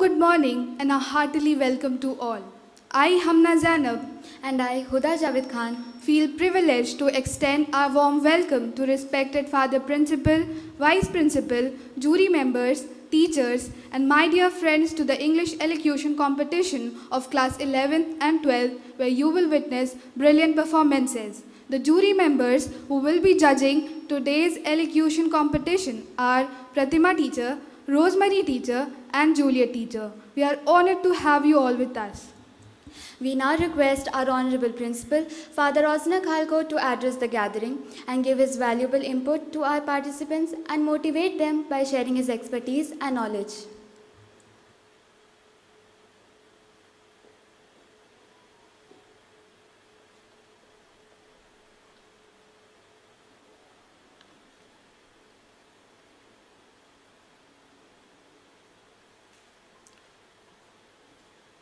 Good morning and a heartily welcome to all. I, Hamna Zainab, And I, Huda Javed Khan, feel privileged to extend our warm welcome to respected Father Principal, Vice Principal, jury members, teachers, and my dear friends to the English Elocution competition of class 11th and 12th, where you will witness brilliant performances. The jury members who will be judging today's elocution competition are Pratima teacher, Rosemary teacher, and Juliet teacher. We are honored to have you all with us. we now request our Honorable Principal, Father Osna Khalko, to address the gathering and give his valuable input to our participants and motivate them by sharing his expertise and knowledge.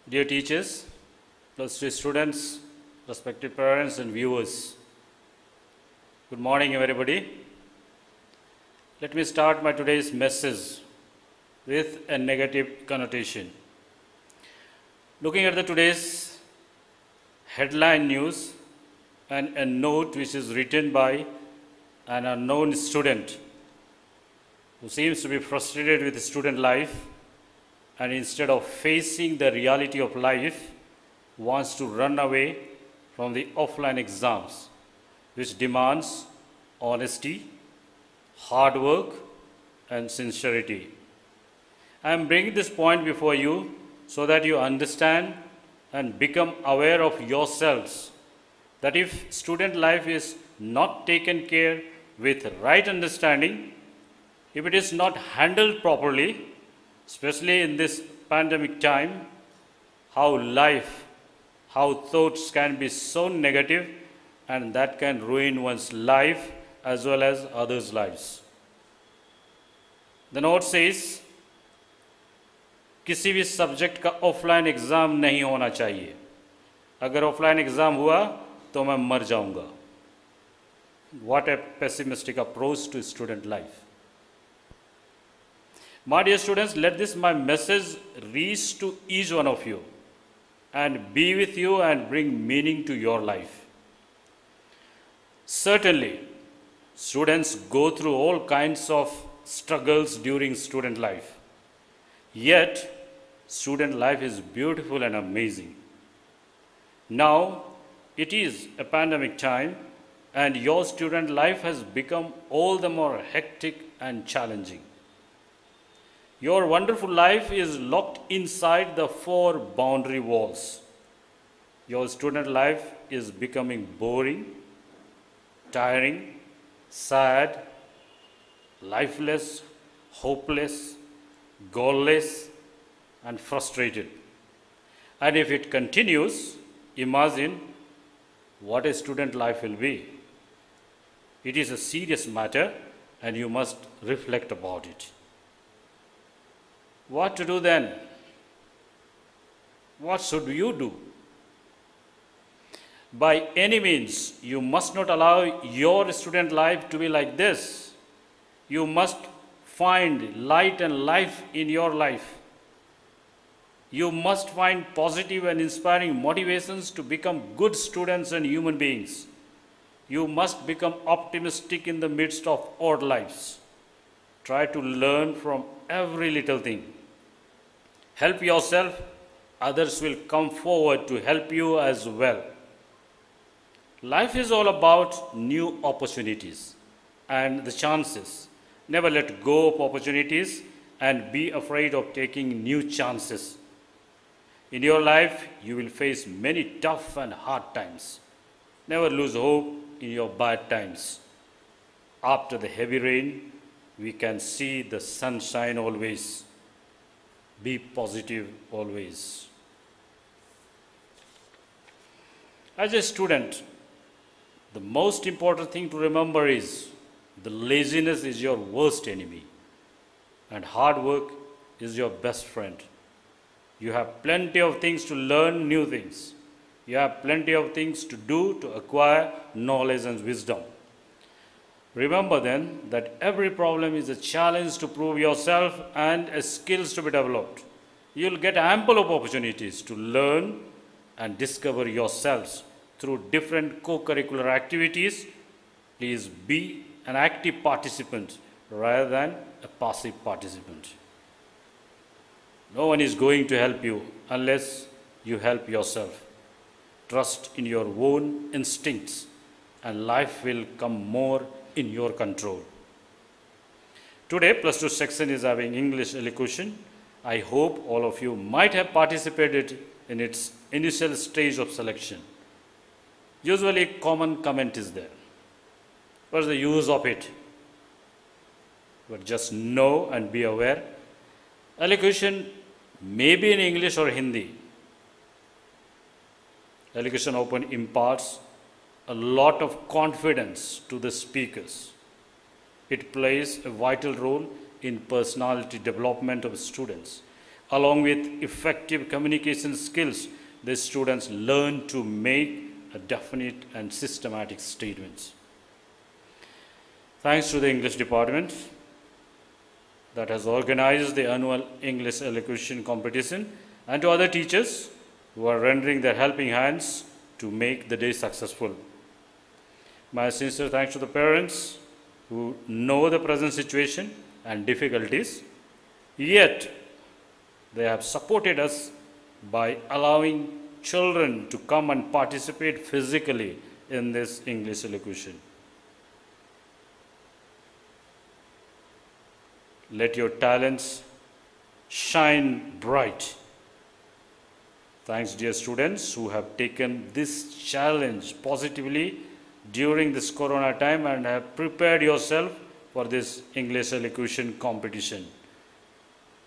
Dear teachers, illustrious students, respected parents and viewers, good morning everybody. Let me start my today's message with a negative connotation. Looking at the today's headline news and a note which is written by an unknown student who seems to be frustrated with student life and instead of facing the reality of life, wants to run away from the offline exams, which demands honesty, hard work, and sincerity. I am bringing this point before you so that you understand and become aware of yourselves that if student life is not taken care with right understanding, if it is not handled properly, especially in this pandemic time, how thoughts can be so negative and that can ruin one's life as well as others' lives. The note says, किसी भी subject का offline exam नहीं होना चाहिए. अगर offline exam हुआ तो मैं मर जाऊंगा. What a pessimistic approach to student life. My dear students, let this my message reach to each one of you and be with you and bring meaning to your life. Certainly, students go through all kinds of struggles during student life. Yet, student life is beautiful and amazing. Now, it is a pandemic time and your student life has become all the more hectic and challenging. Your wonderful life is locked inside the four boundary walls. Your student life is becoming boring, tiring, sad, lifeless, hopeless, goalless, and frustrated. And if it continues, imagine what a student life will be. It is a serious matter and you must reflect about it. What to do then? What should you do? By any means, you must not allow your student life to be like this. You must find light and life in your life. You must find positive and inspiring motivations to become good students and human beings. You must become optimistic in the midst of odd lives. Try to learn from every little thing. Help yourself, others will come forward to help you as well. Life is all about new opportunities and the chances. Never let go of opportunities and be afraid of taking new chances. In your life, you will face many tough and hard times. Never lose hope in your bad times. After the heavy rain, we can see the sunshine always. Be positive always. As a student, the most important thing to remember is the laziness is your worst enemy and hard work is your best friend. You have plenty of things to learn new things. You have plenty of things to do to acquire knowledge and wisdom. Remember then that every problem is a challenge to prove yourself and a skills to be developed. You'll get ample of opportunities to learn and discover yourselves through different co-curricular activities. Please be an active participant rather than a passive participant. No one is going to help you unless you help yourself. Trust in your own instincts and life will come more in your control. Today, plus 2 section is having English elocution. I hope all of you might have participated in its initial stage of selection. Usually, common comment is there. What's the use of it? But just know and be aware. Elocution may be in English or Hindi. Elocution Open imparts a lot of confidence to the speakers. It plays a vital role in personality development of students. Along with effective communication skills, the students learn to make a definite and systematic statements. Thanks to the English department that has organized the annual English elocution competition and to other teachers who are rendering their helping hands to make the day successful. My sincere thanks to the parents who know the present situation and difficulties, yet they have supported us by allowing children to come and participate physically in this English elocution. Let your talents shine bright. Thanks, dear students, who have taken this challenge positively during this Corona time and have prepared yourself for this English elocution competition.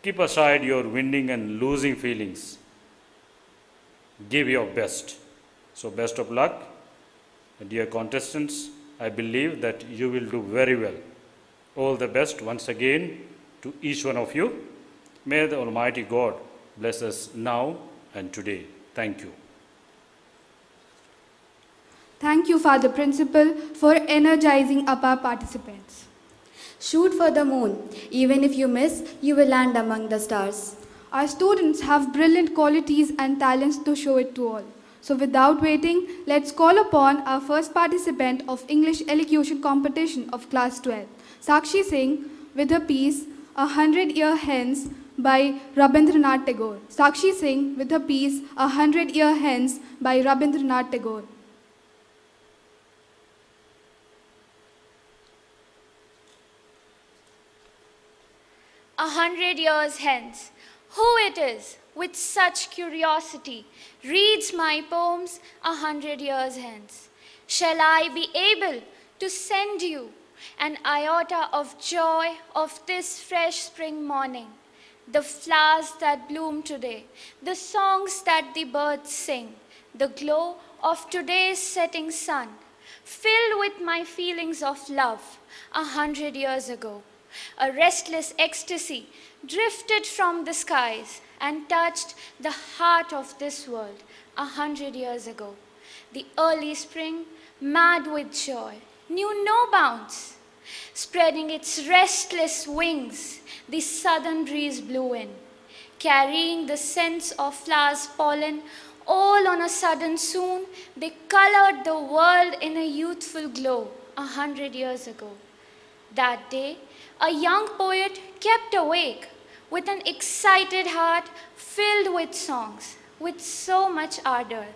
Keep aside your winning and losing feelings. Give your best. So, best of luck. Dear contestants, I believe that you will do very well. All the best once again to each one of you. May the Almighty God bless us now and today. Thank you. Thank you, Father Principal, for energizing up our participants. Shoot for the moon. Even if you miss, you will land among the stars. Our students have brilliant qualities and talents to show it to all. So without waiting, let's call upon our first participant of English elocution competition of class 12, Sakshi Singh, with her piece, 100 Years Hence by Rabindranath Tagore. Sakshi Singh with her piece, 100 Years Hence by Rabindranath Tagore. A 100 years hence, who it is with such curiosity reads my poems 100 years hence? Shall I be able to send you an iota of joy of this fresh spring morning? The flowers that bloom today, the songs that the birds sing, the glow of today's setting sun, filled with my feelings of love 100 years ago. A restless ecstasy drifted from the skies and touched the heart of this world 100 years ago. The early spring, mad with joy, knew no bounds. Spreading its restless wings, the southern breeze blew in, carrying the scents of flowers' pollen. All on a sudden soon, they colored the world in a youthful glow 100 years ago. That day, a young poet kept awake with an excited heart filled with songs, with so much ardor,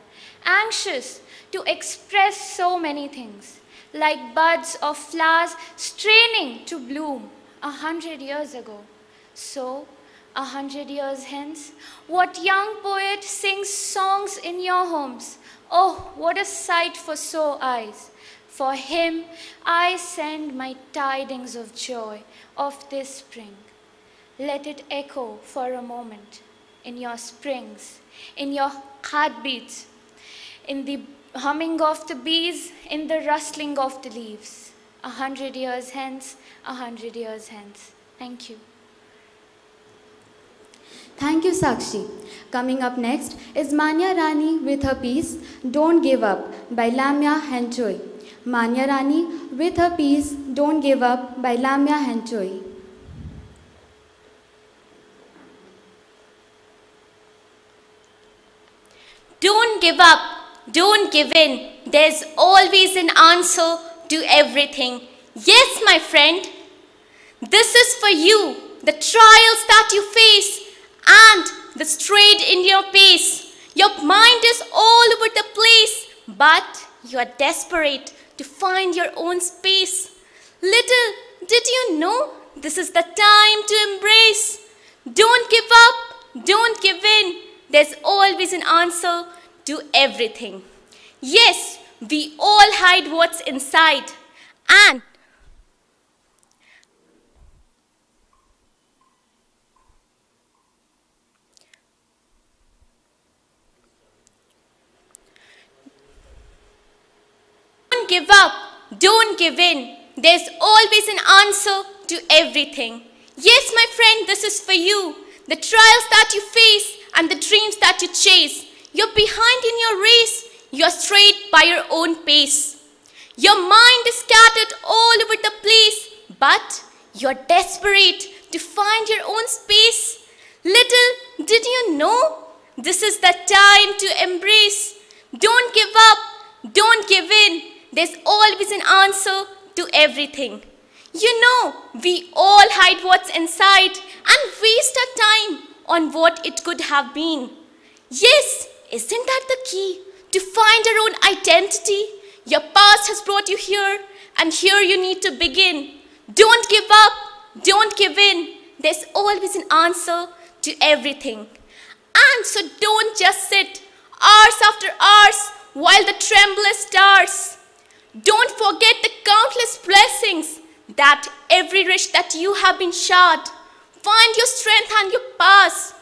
anxious to express so many things, like buds of flowers straining to bloom 100 years ago. So, 100 years hence, what young poet sings songs in your homes? Oh, what a sight for sore eyes! For him I send my tidings of joy of this spring. Let it echo for a moment in your springs, in your heartbeats, in the humming of the bees, in the rustling of the leaves. 100 years hence, 100 years hence. Thank you. Thank you, Sakshi. Coming up next is Manyarani with her piece, Don't Give Up by Lamya Henchoi. Manyarani with her piece, Don't Give Up by Lamya Henchoi. Don't give up. Don't give in. There's always an answer to everything. Yes, my friend, this is for you. The trials that you face and the straight in your pace. Your mind is all over the place, but you are desperate to find your own space. Little did you know this is the time to embrace. Don't give up, don't give in. There's always an answer to everything. Yes, we all hide what's inside, and don't give up, don't give in. There's always an answer to everything. Yes, my friend, this is for you. The trials that you face and the dreams that you chase. You're behind in your race. You're straight by your own pace. Your mind is scattered all over the place, but you're desperate to find your own space. Little did you know this is the time to embrace. Don't give up, don't give in. There's always an answer to everything. You know, we all hide what's inside and waste our time on what it could have been. Yes, isn't that the key to find our own identity? Your past has brought you here, and here you need to begin. Don't give up, don't give in. There's always an answer to everything. And so don't just sit hours after hours while the tremblous stars. Don't forget the countless blessings that every wish that you have been showered. Find your strength and your pass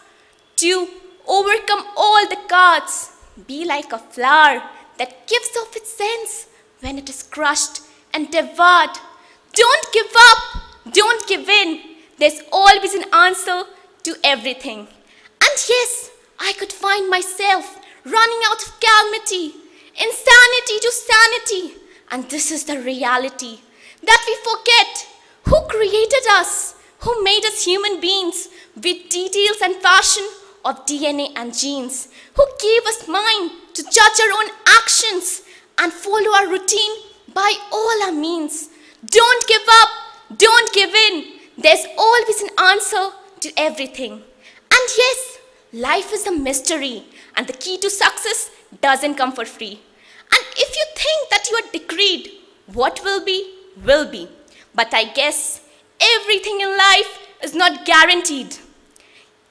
to overcome all the cards. Be like a flower that gives off its scents when it is crushed and devoured. Don't give up, don't give in. There's always an answer to everything. And yes, I could find myself running out of calamity, insanity to sanity. And this is the reality, that we forget who created us, who made us human beings with details and fashion of DNA and genes, who gave us mind to judge our own actions and follow our routine by all our means. Don't give up, don't give in. There's always an answer to everything. And yes, life is a mystery, and the key to success doesn't come for free. And if you think that you are decreed, what will be, will be. But I guess everything in life is not guaranteed.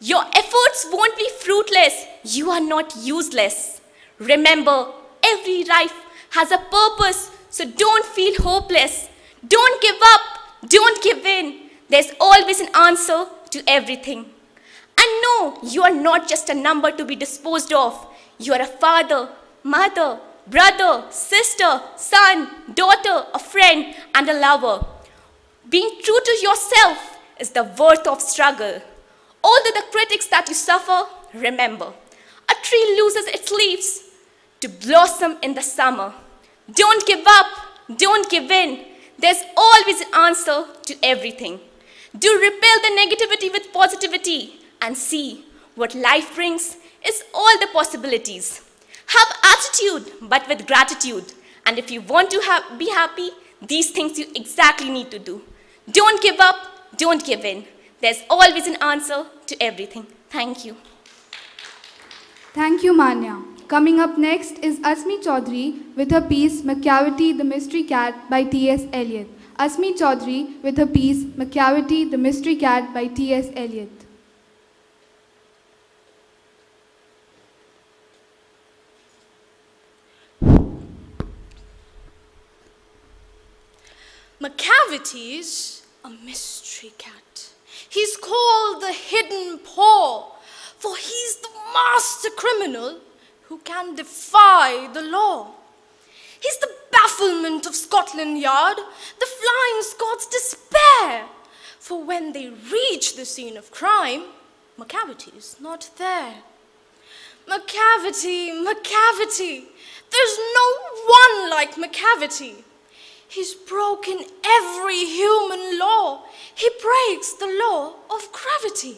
Your efforts won't be fruitless. You are not useless. Remember, every life has a purpose, so don't feel hopeless. Don't give up, don't give in. There's always an answer to everything. And no, you are not just a number to be disposed of. You are a father, mother, brother, sister, son, daughter, a friend, and a lover. Being true to yourself is the worth of struggle. Although the critics that you suffer, remember, a tree loses its leaves to blossom in the summer. Don't give up, don't give in. There's always an answer to everything. Do repel the negativity with positivity and see what life brings is all the possibilities. Have attitude, but with gratitude. And if you want to be happy, these things you exactly need to do. Don't give up, don't give in. There's always an answer to everything. Thank you. Thank you, Manya. Coming up next is Asmi Chaudhary with her piece Macavity the Mystery Cat by T.S. Eliot. Asmi Chaudhary with her piece Macavity the Mystery Cat by T.S. Eliot. Macavity's a mystery cat. He's called the Hidden Paw, for he's the master criminal who can defy the law. He's the bafflement of Scotland Yard, the Flying Scots' despair, for when they reach the scene of crime, Macavity's not there. Macavity, Macavity, there's no one like Macavity. He's broken every human law. He breaks the law of gravity.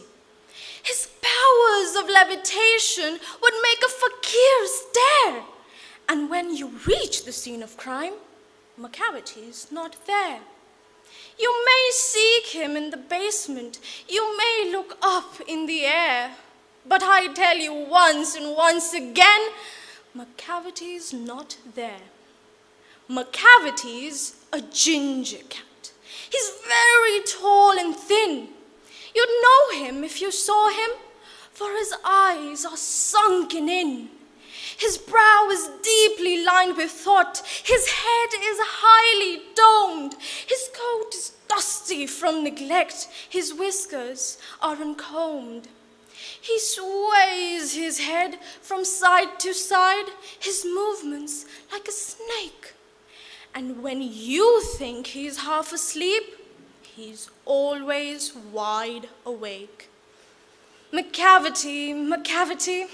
His powers of levitation would make a fakir stare. And when you reach the scene of crime, McCavity's not there. You may seek him in the basement. You may look up in the air. But I tell you once and once again, McCavity's not there. McCavity's a ginger cat. He's very tall and thin. You'd know him if you saw him, for his eyes are sunken in. His brow is deeply lined with thought. His head is highly domed. His coat is dusty from neglect. His whiskers are uncombed. He sways his head from side to side, his movements like a snake. And when you think he's half asleep, he's always wide awake. McCavity, McCavity,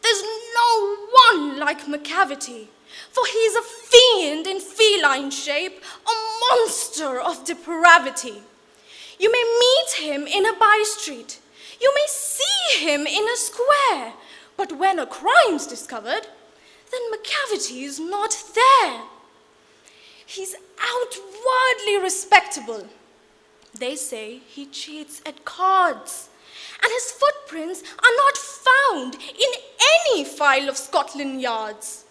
there's no one like McCavity, for he's a fiend in feline shape, a monster of depravity. You may meet him in a by-street, you may see him in a square, but when a crime's discovered, then McCavity is not there. He's outwardly respectable. They say he cheats at cards, and his footprints are not found in any file of Scotland Yard's.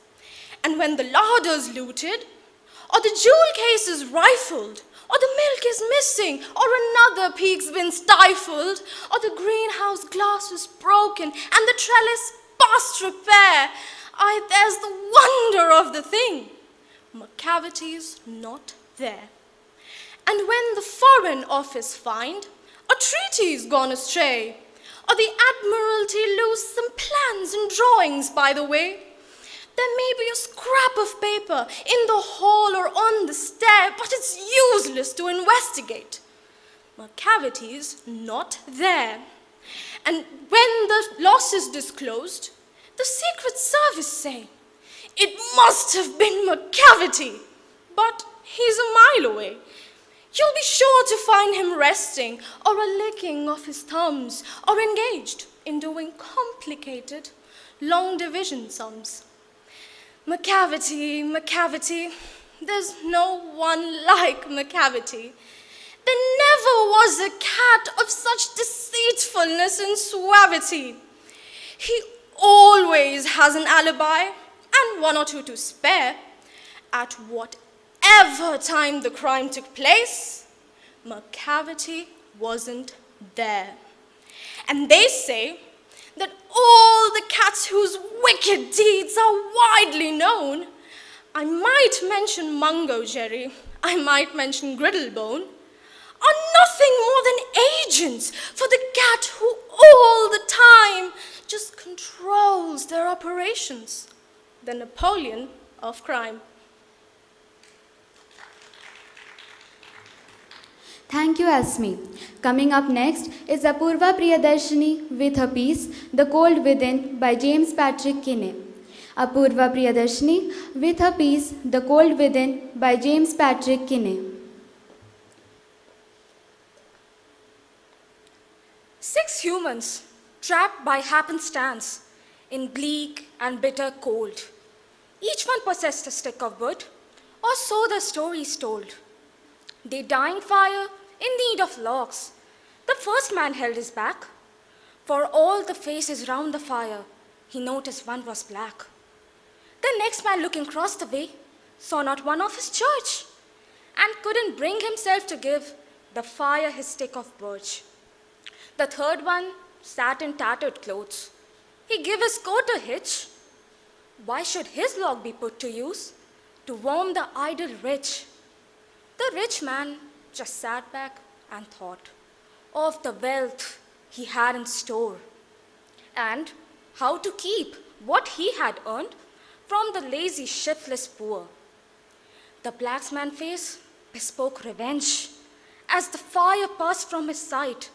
And when the larder's looted, or the jewel case is rifled, or the milk is missing, or another pig's been stifled, or the greenhouse glass is broken, and the trellis past repair, there's the wonder of the thing. McCavity's not there. And when the Foreign Office find a treaty's gone astray, or the Admiralty lose some plans and drawings by the way, there may be a scrap of paper in the hall or on the stair, but it's useless to investigate. McCavity's not there. And when the loss is disclosed, the Secret Service say, it must have been McCavity, but he's a mile away. You'll be sure to find him resting, or a licking of his thumbs, or engaged in doing complicated long division sums. McCavity, McCavity, there's no one like McCavity. There never was a cat of such deceitfulness and suavity. He always has an alibi, and one or two to spare. At whatever time the crime took place, McCavity wasn't there. And they say that all the cats whose wicked deeds are widely known, I might mention Mungo Jerry, I might mention Griddlebone, are nothing more than agents for the cat who all the time just controls their operations. The Napoleon of crime. Thank you, Asmi. Coming up next is Apoorva Priyadarshini with her piece, The Cold Within by James Patrick Kinney. Apoorva Priyadarshini with her piece, The Cold Within by James Patrick Kinney. 6 humans trapped by happenstance in bleak and bitter cold. Each one possessed a stick of wood, or so the stories told. They dying fire in need of logs. The first man held his back. For all the faces round the fire, he noticed one was black. The next man looking across the way saw not one of his church, and couldn't bring himself to give the fire his stick of birch. The third one sat in tattered clothes. He gave his coat a hitch. Why should his log be put to use? To warm the idle rich. The rich man just sat back and thought of the wealth he had in store, and how to keep what he had earned from the lazy, shiftless poor. The blacksman's face bespoke revenge as the fire passed from his sight.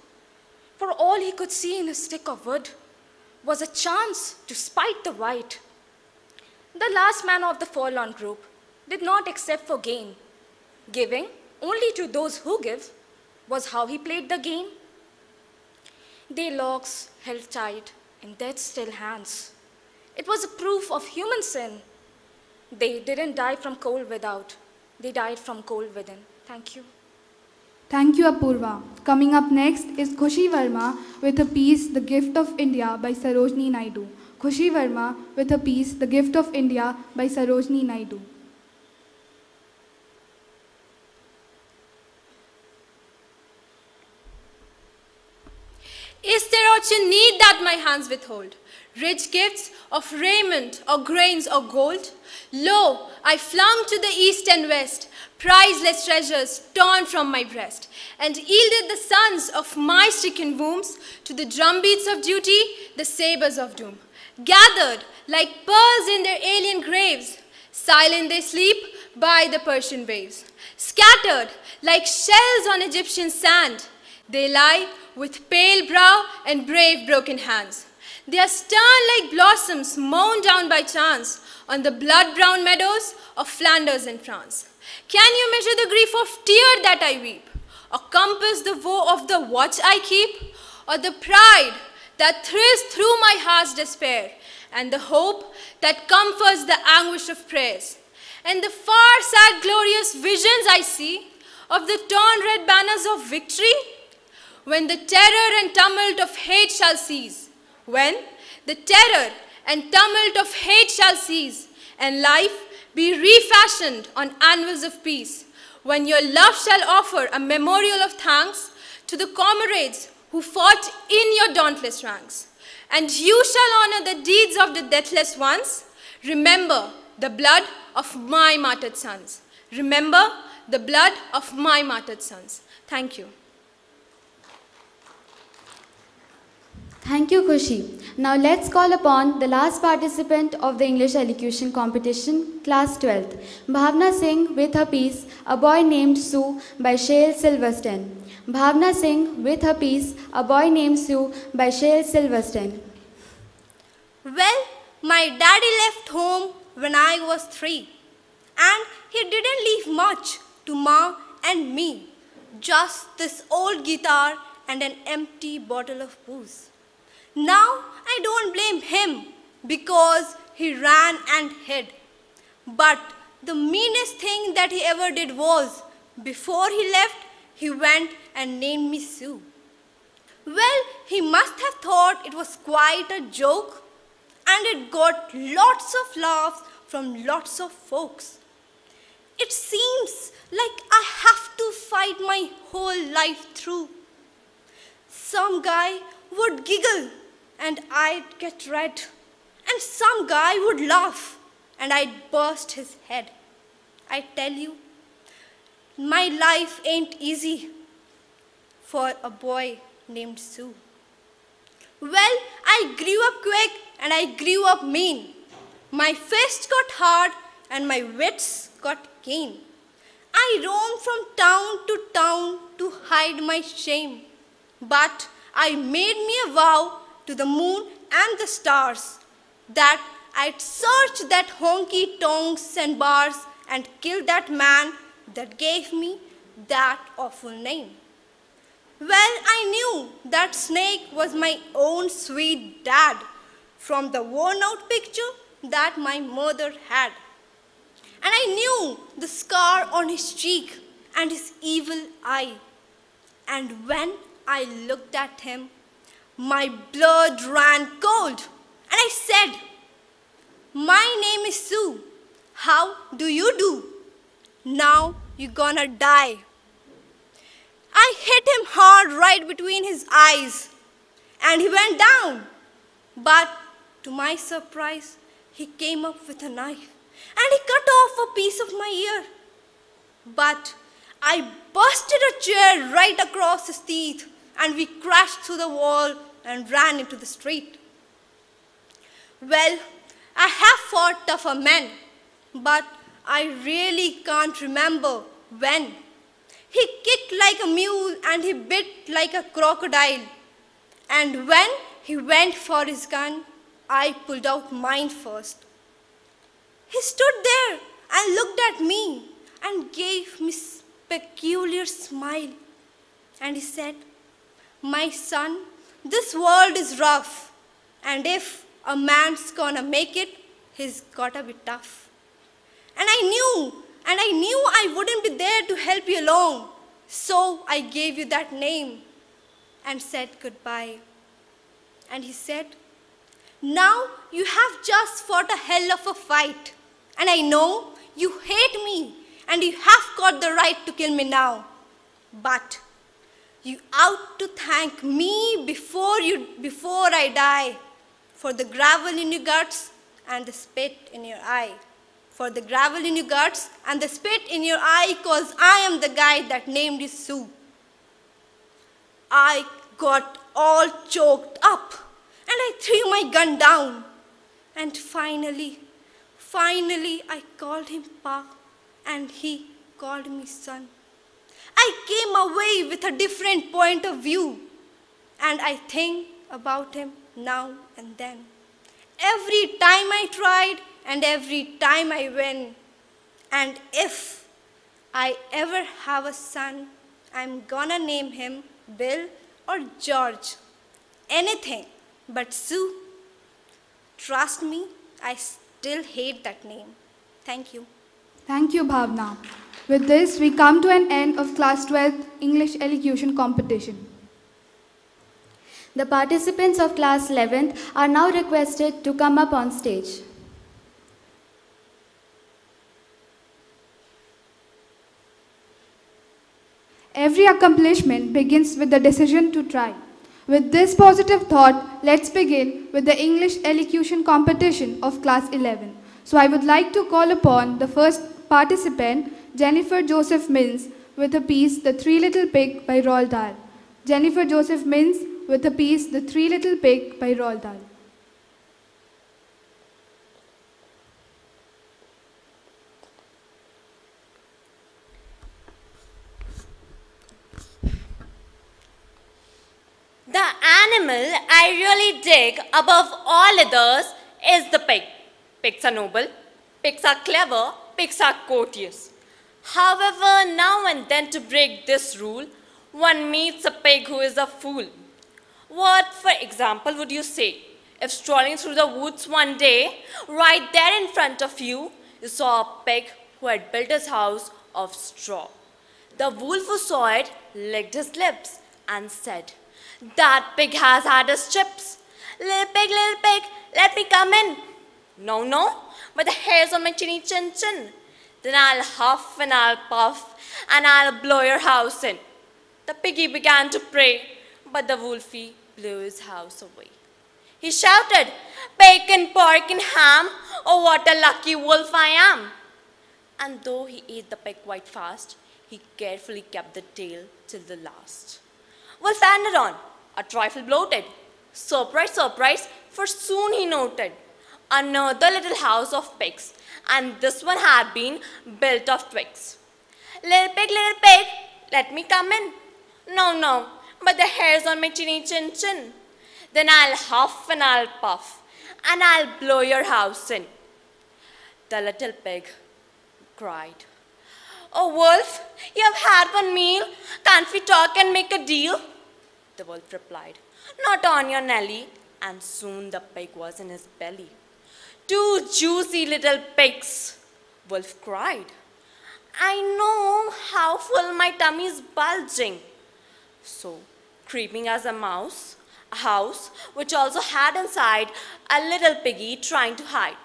For all he could see in his stick of wood was a chance to spite the white. The last man of the forlorn group did not accept for gain. Giving only to those who give was how he played the game. their locks held tight in death's still hands. It was a proof of human sin. They didn't die from cold without, they died from cold within. Thank you. Thank you, Apoorva. Coming up next is Koshi Varma with her piece The Gift of India by Sarojini Naidu. Koshi Varma with her piece The Gift of India by Sarojini Naidu. Is there aught you need that my hands withhold? Rich gifts of raiment or grains or gold? Lo, I flung to the east and west priceless treasures torn from my breast, and yielded the sons of my stricken wombs to the drumbeats of duty, the sabres of doom. Gathered like pearls in their alien graves, silent they sleep by the Persian waves. Scattered like shells on Egyptian sand, they lie with pale brow and brave broken hands. They are stern like blossoms mown down by chance on the blood-brown meadows of Flanders and France. Can you measure the grief of tear that I weep, or compass the woe of the watch I keep, or the pride that thrills through my heart's despair, and the hope that comforts the anguish of prayers, and the far sad glorious visions I see of the torn red banners of victory? When the terror and tumult of hate shall cease, when the terror and tumult of hate shall cease, and life be refashioned on anvils of peace, when your love shall offer a memorial of thanks to the comrades who fought in your dauntless ranks, and you shall honor the deeds of the deathless ones, remember the blood of my martyred sons. Remember the blood of my martyred sons. Thank you. Thank you, Koshi. Now let's call upon the last participant of the English Elocution competition, Class 12th, Bhavna Singh with her piece, A Boy Named Sue by Shale Silverstein. Bhavna Singh with her piece, A Boy Named Sue by Shale Silverstein. Well, my daddy left home when I was 3, and he didn't leave much to Ma and me, just this old guitar and an empty bottle of booze. Now I don't blame him because he ran and hid. But the meanest thing that he ever did was, before he left, he went and named me Sue. Well, he must have thought it was quite a joke, and it got lots of laughs from lots of folks. It seems like I have to fight my whole life through. Some guy would giggle and I'd get red, and some guy would laugh and I'd burst his head. I tell you, my life ain't easy for a boy named Sue. Well, I grew up quick and I grew up mean. My fists got hard and my wits got keen. I roamed from town to town to hide my shame, but I made me a vow to the moon and the stars that I'd search that honky-tonks and bars and kill that man that gave me that awful name. Well, I knew that snake was my own sweet dad from the worn-out picture that my mother had. And I knew the scar on his cheek and his evil eye. And when I looked at him, my blood ran cold, and I said, "My name is Sue. How do you do? Now you're gonna die." I hit him hard right between his eyes, and he went down. But to my surprise, he came up with a knife, and he cut off a piece of my ear. But I busted a chair right across his teeth, and we crashed through the wall and ran into the street. Well, I have fought tougher men, but I really can't remember when. He kicked like a mule and he bit like a crocodile. And when he went for his gun, I pulled out mine first. He stood there and looked at me and gave me a peculiar smile. And he said, "My son, this world is rough, and if a man's gonna make it, he's gotta be tough. And I knew I wouldn't be there to help you along, so I gave you that name and said goodbye. And he said, now you have just fought a hell of a fight, and I know you hate me, and you have got the right to kill me now. But you ought to thank me before I die for the gravel in your guts and the spit in your eye. For the gravel in your guts and the spit in your eye, 'cause I am the guy that named you Sue. I got all choked up and I threw my gun down. And finally, I called him Pa and he called me son. I came away with a different point of view, and I think about him now and then. Every time I tried and every time I win. And if I ever have a son, I'm gonna name him Bill or George. Anything but Sue. Trust me, I still hate that name. Thank you. Thank you, Bhavna. With this, we come to an end of Class 12th English Elocution competition. The participants of Class 11th are now requested to come up on stage. Every accomplishment begins with the decision to try. With this positive thought, let's begin with the English Elocution competition of Class 11. So I would like to call upon the first participant, Jennifer Joseph Mins, with a piece, The Three Little Pig by Roald Dahl. Jennifer Joseph Mins with a piece, The Three Little Pig by Roald Dahl. The animal I really dig above all others is the pig. Pigs are noble, pigs are clever, pigs are courteous. However, now and then to break this rule, one meets a pig who is a fool. What, for example, would you say if strolling through the woods one day, right there in front of you, you saw a pig who had built his house of straw? The wolf who saw it licked his lips and said, "That pig has had his chips. Little pig, let me come in." "No, no, but the hairs on my chinny chin chin. Then I'll huff and I'll puff and I'll blow your house in." The piggy began to pray, but the wolfie blew his house away. He shouted, "Bacon, pork and ham, oh what a lucky wolf I am." And though he ate the pig quite fast, he carefully kept the tail till the last. Wolf ended on, a trifle bloated. Surprise, surprise, for soon he noted another little house of pigs, and this one had been built of twigs. Little pig, let me come in." "No, no, but the hairs on my chinny chin chin. Then I'll huff and I'll puff, and I'll blow your house in." The little pig cried, "Oh wolf, you have had one meal, can't we talk and make a deal?" The wolf replied, "Not on your Nelly," and soon the pig was in his belly. "Two juicy little pigs," wolf cried. "I know how full my tummy is bulging." So, creeping as a mouse, a house which also had inside a little piggy trying to hide.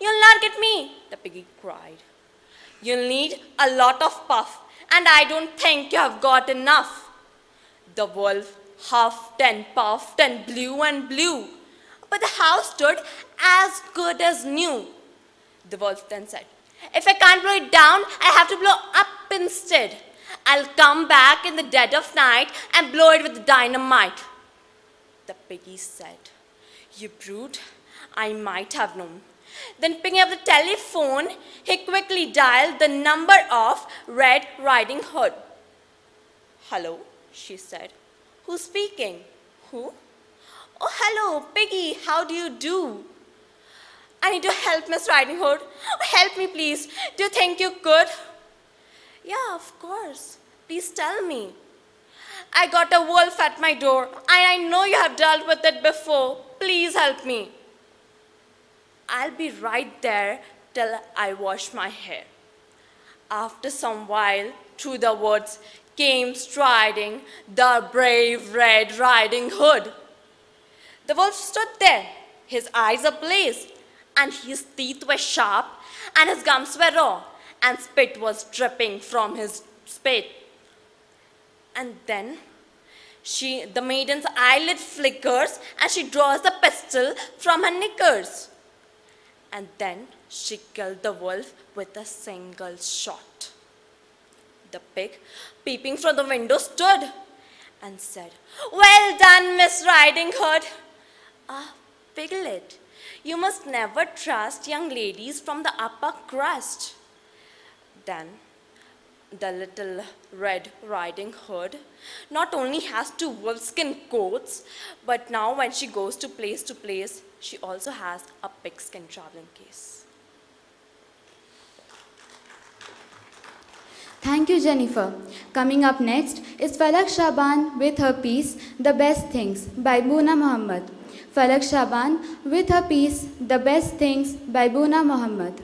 "You'll not get me," the piggy cried. "You'll need a lot of puff, and I don't think you have got enough." The wolf huffed and puffed and blew, but the house stood as good as new. The wolf then said, "If I can't blow it down, I have to blow up instead. I'll come back in the dead of night and blow it with dynamite." The piggy said, "You brute, I might have known." Then picking up the telephone, he quickly dialed the number of Red Riding Hood. "Hello," she said. "Who's speaking?" "Who?" "Oh, hello, Piggy, how do you do?" "I need your help, Miss Riding Hood. Oh, help me, please. Do you think you could?" "Yeah, of course. Please tell me." I got a wolf at my door, and I know you have dealt with it before. Please help me. I'll be right there till I wash my hair. After some while, through the woods came striding the brave Red Riding Hood. The wolf stood there, his eyes ablaze, and his teeth were sharp, and his gums were raw, and spit was dripping from his spit. And then the maiden's eyelid flickers, and she draws the pistol from her knickers. And then she killed the wolf with a single shot. The pig, peeping from the window, stood and said, "Well done, Miss Riding Hood." "Ah, Piglet, you must never trust young ladies from the upper crust." Then the little Red Riding Hood not only has 2 wolfskin coats, but now when she goes to place, she also has a pigskin traveling case. Thank you, Jennifer. Coming up next is Fakla Shaheen with her piece, The Best Things by Bhavna Muhammad. Fakla Shaheen with her piece, The Best Things by Bhavna Muhammad.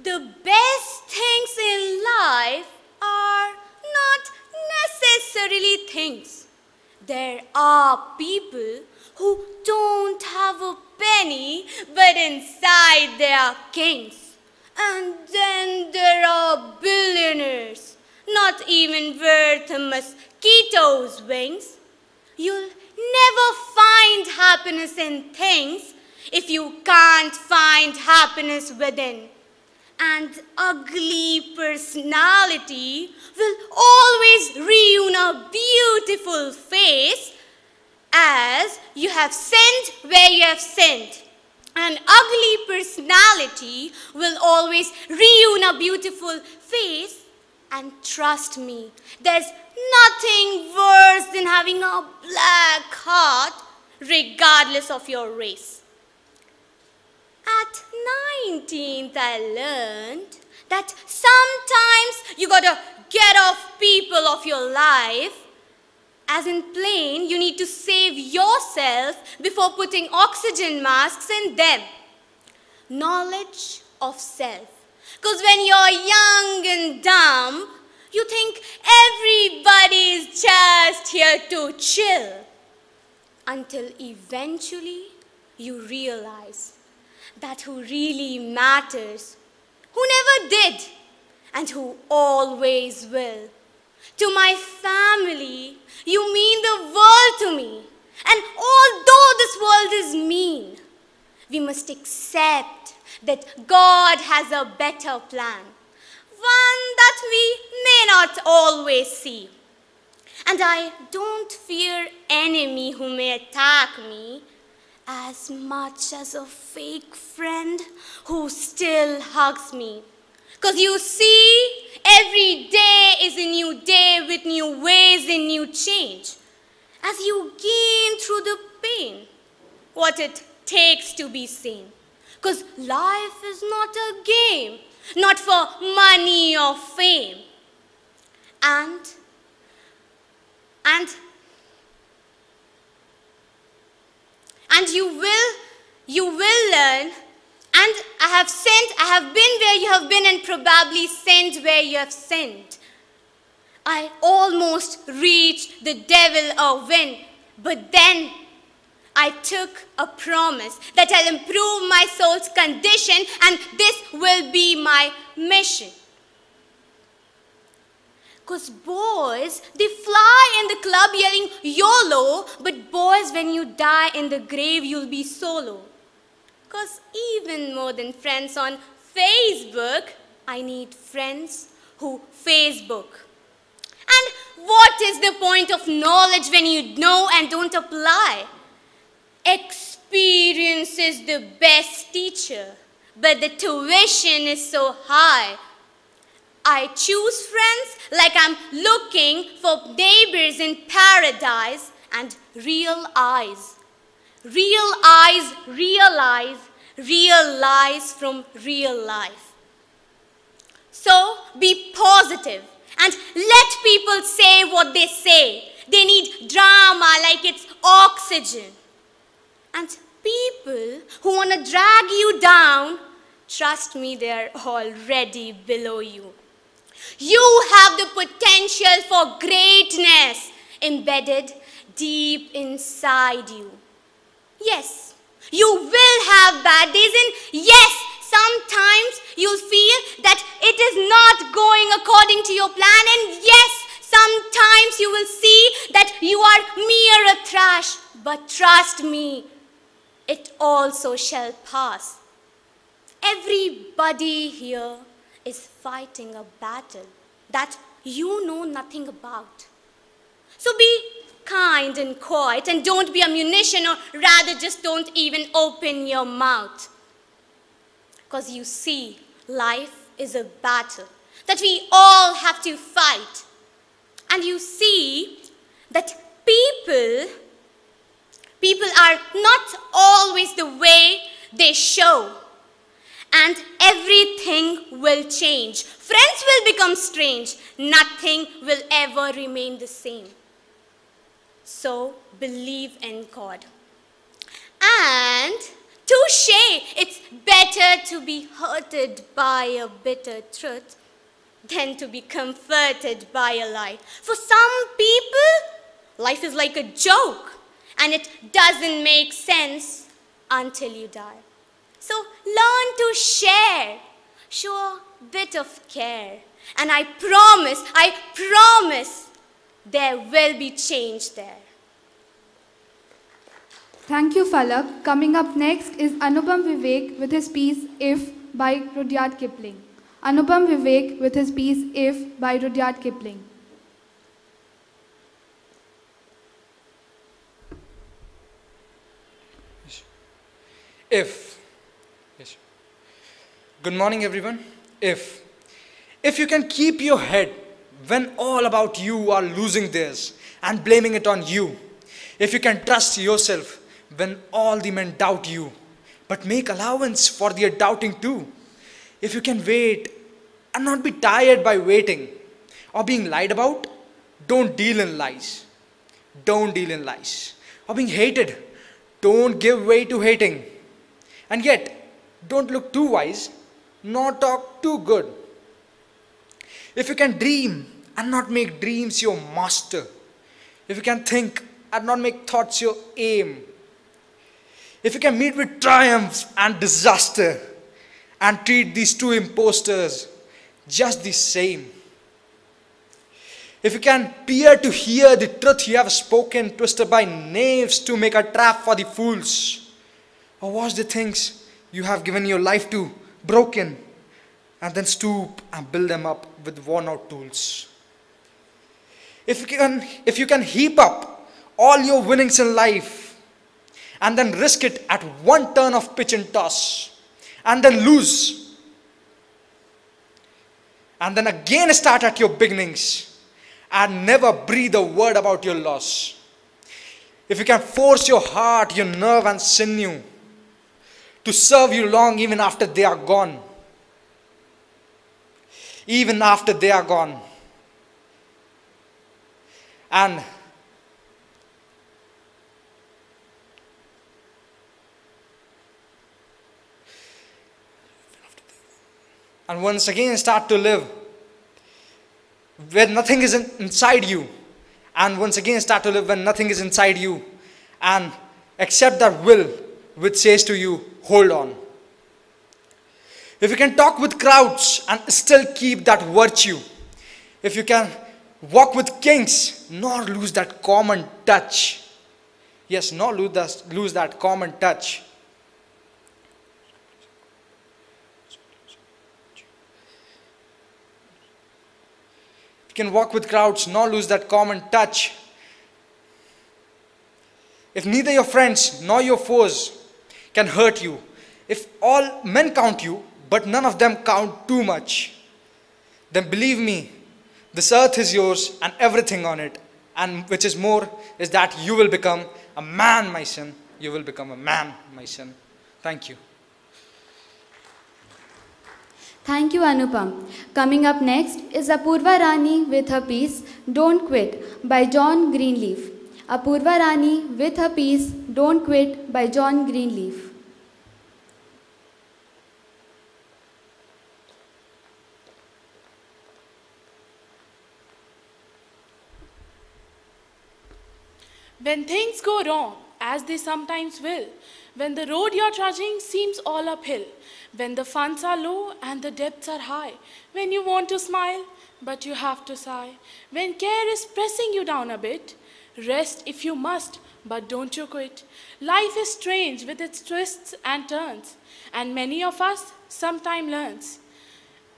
The best things in life are not necessarily things. There are people who don't have a penny, but inside they are kings. And then there are billionaires, not even worth a mosquito's wings. You'll never find happiness in things if you can't find happiness within. And ugly personality will always ruin a beautiful face, as you have sinned where you have sinned. An ugly personality will always ruin a beautiful face. And trust me, there's nothing worse than having a black heart, regardless of your race. At 19th, I learned that sometimes you gotta get off people of your life. As in plain, you need to save yourself before putting oxygen masks in them. Knowledge of self. Because when you're young and dumb, you think everybody is just here to chill. Until eventually you realize that who really matters, who never did, and who always will. To my family, you mean the world to me. And although this world is mean, we must accept that God has a better plan, one that we may not always see. And I don't fear enemy who may attack me as much as a fake friend who still hugs me. 'Cause you see, every day is a new day with new ways and new change. As you gain through the pain, what it takes to be sane. 'Cause life is not a game, not for money or fame. And you will learn. And I have sinned, I have been where you have been, and probably sinned where you have sinned. I almost reached the devil a win, but then I took a promise that I'll improve my soul's condition, and this will be my mission. 'Cause boys, they fly in the club yelling YOLO, but boys, when you die in the grave, you'll be solo. 'Cause even more than friends on Facebook, I need friends who Facebook. And what is the point of knowledge when you know and don't apply? Experience is the best teacher, but the tuition is so high. I choose friends like I'm looking for neighbors in paradise, and real eyes realize real lies from real life. So be positive and let people say what they say. They need drama like it's oxygen. And people who want to drag you down, trust me, they're already below you. You have the potential for greatness embedded deep inside you. Yes, you will have bad days, and yes, sometimes you'll feel that it is not going according to your plan, and yes, sometimes you will see that you are mere a trash, but trust me, it also shall pass. Everybody here is fighting a battle that you know nothing about. So be kind and quiet and don't be a munition, or rather just don't even open your mouth. Because you see, life is a battle that we all have to fight. And you see that people are not always the way they show. And everything will change. Friends will become strange. Nothing will ever remain the same. So believe in God. And touche, it's better to be hurted by a bitter truth than to be comforted by a lie. For some people, life is like a joke, and it doesn't make sense until you die. So learn to share, show a bit of care, and I promise, there will be change there. Thank you, Falak. Coming up next is Anupam Vivek with his piece If by Rudyard Kipling. Anupam Vivek with his piece If by Rudyard Kipling. If. Yes. Good morning, everyone. If you can keep your head when all about you are losing theirs and blaming it on you, if you can trust yourself when all the men doubt you, but make allowance for their doubting too, if you can wait and not be tired by waiting or being lied about, don't deal in lies. Don't deal in lies. Or being hated, don't give way to hating. And yet, don't look too wise, nor talk too good. If you can dream and not make dreams your master, if you can think and not make thoughts your aim, if you can meet with triumph and disaster and treat these two impostors just the same, if you can peer to hear the truth you have spoken, twisted by knaves to make a trap for the fools, or watch the things you have given your life to broken, and then stoop and build them up with worn out tools. If you can heap up all your winnings in life and then risk it at one turn of pitch and toss, and then lose, and then again start at your beginnings and never breathe a word about your loss. If you can force your heart, your nerve and sinew to serve you long even after they are gone. Even after they are gone. And once again start to live where nothing is inside you. And once again start to live when nothing is inside you. And accept that will which says to you, hold on. If you can talk with crowds and still keep that virtue, if you can walk with kings, nor lose that common touch. Yes, nor lose that common touch. If you can walk with crowds, nor lose that common touch. If neither your friends nor your foes can hurt you, if all men count you, but none of them count too much, then believe me, this earth is yours and everything on it, and which is more, is that you will become a man, my son. You will become a man, my son. Thank you. Thank you, Anupam. Coming up next is Apoorva Rani with her piece Don't Quit by John Greenleaf. Apoorva Rani with her piece Don't Quit by John Greenleaf. When things go wrong, as they sometimes will, when the road you're trudging seems all uphill, when the funds are low and the debts are high, when you want to smile, but you have to sigh, when care is pressing you down a bit, rest if you must, but don't you quit. Life is strange with its twists and turns, and many of us sometime learns.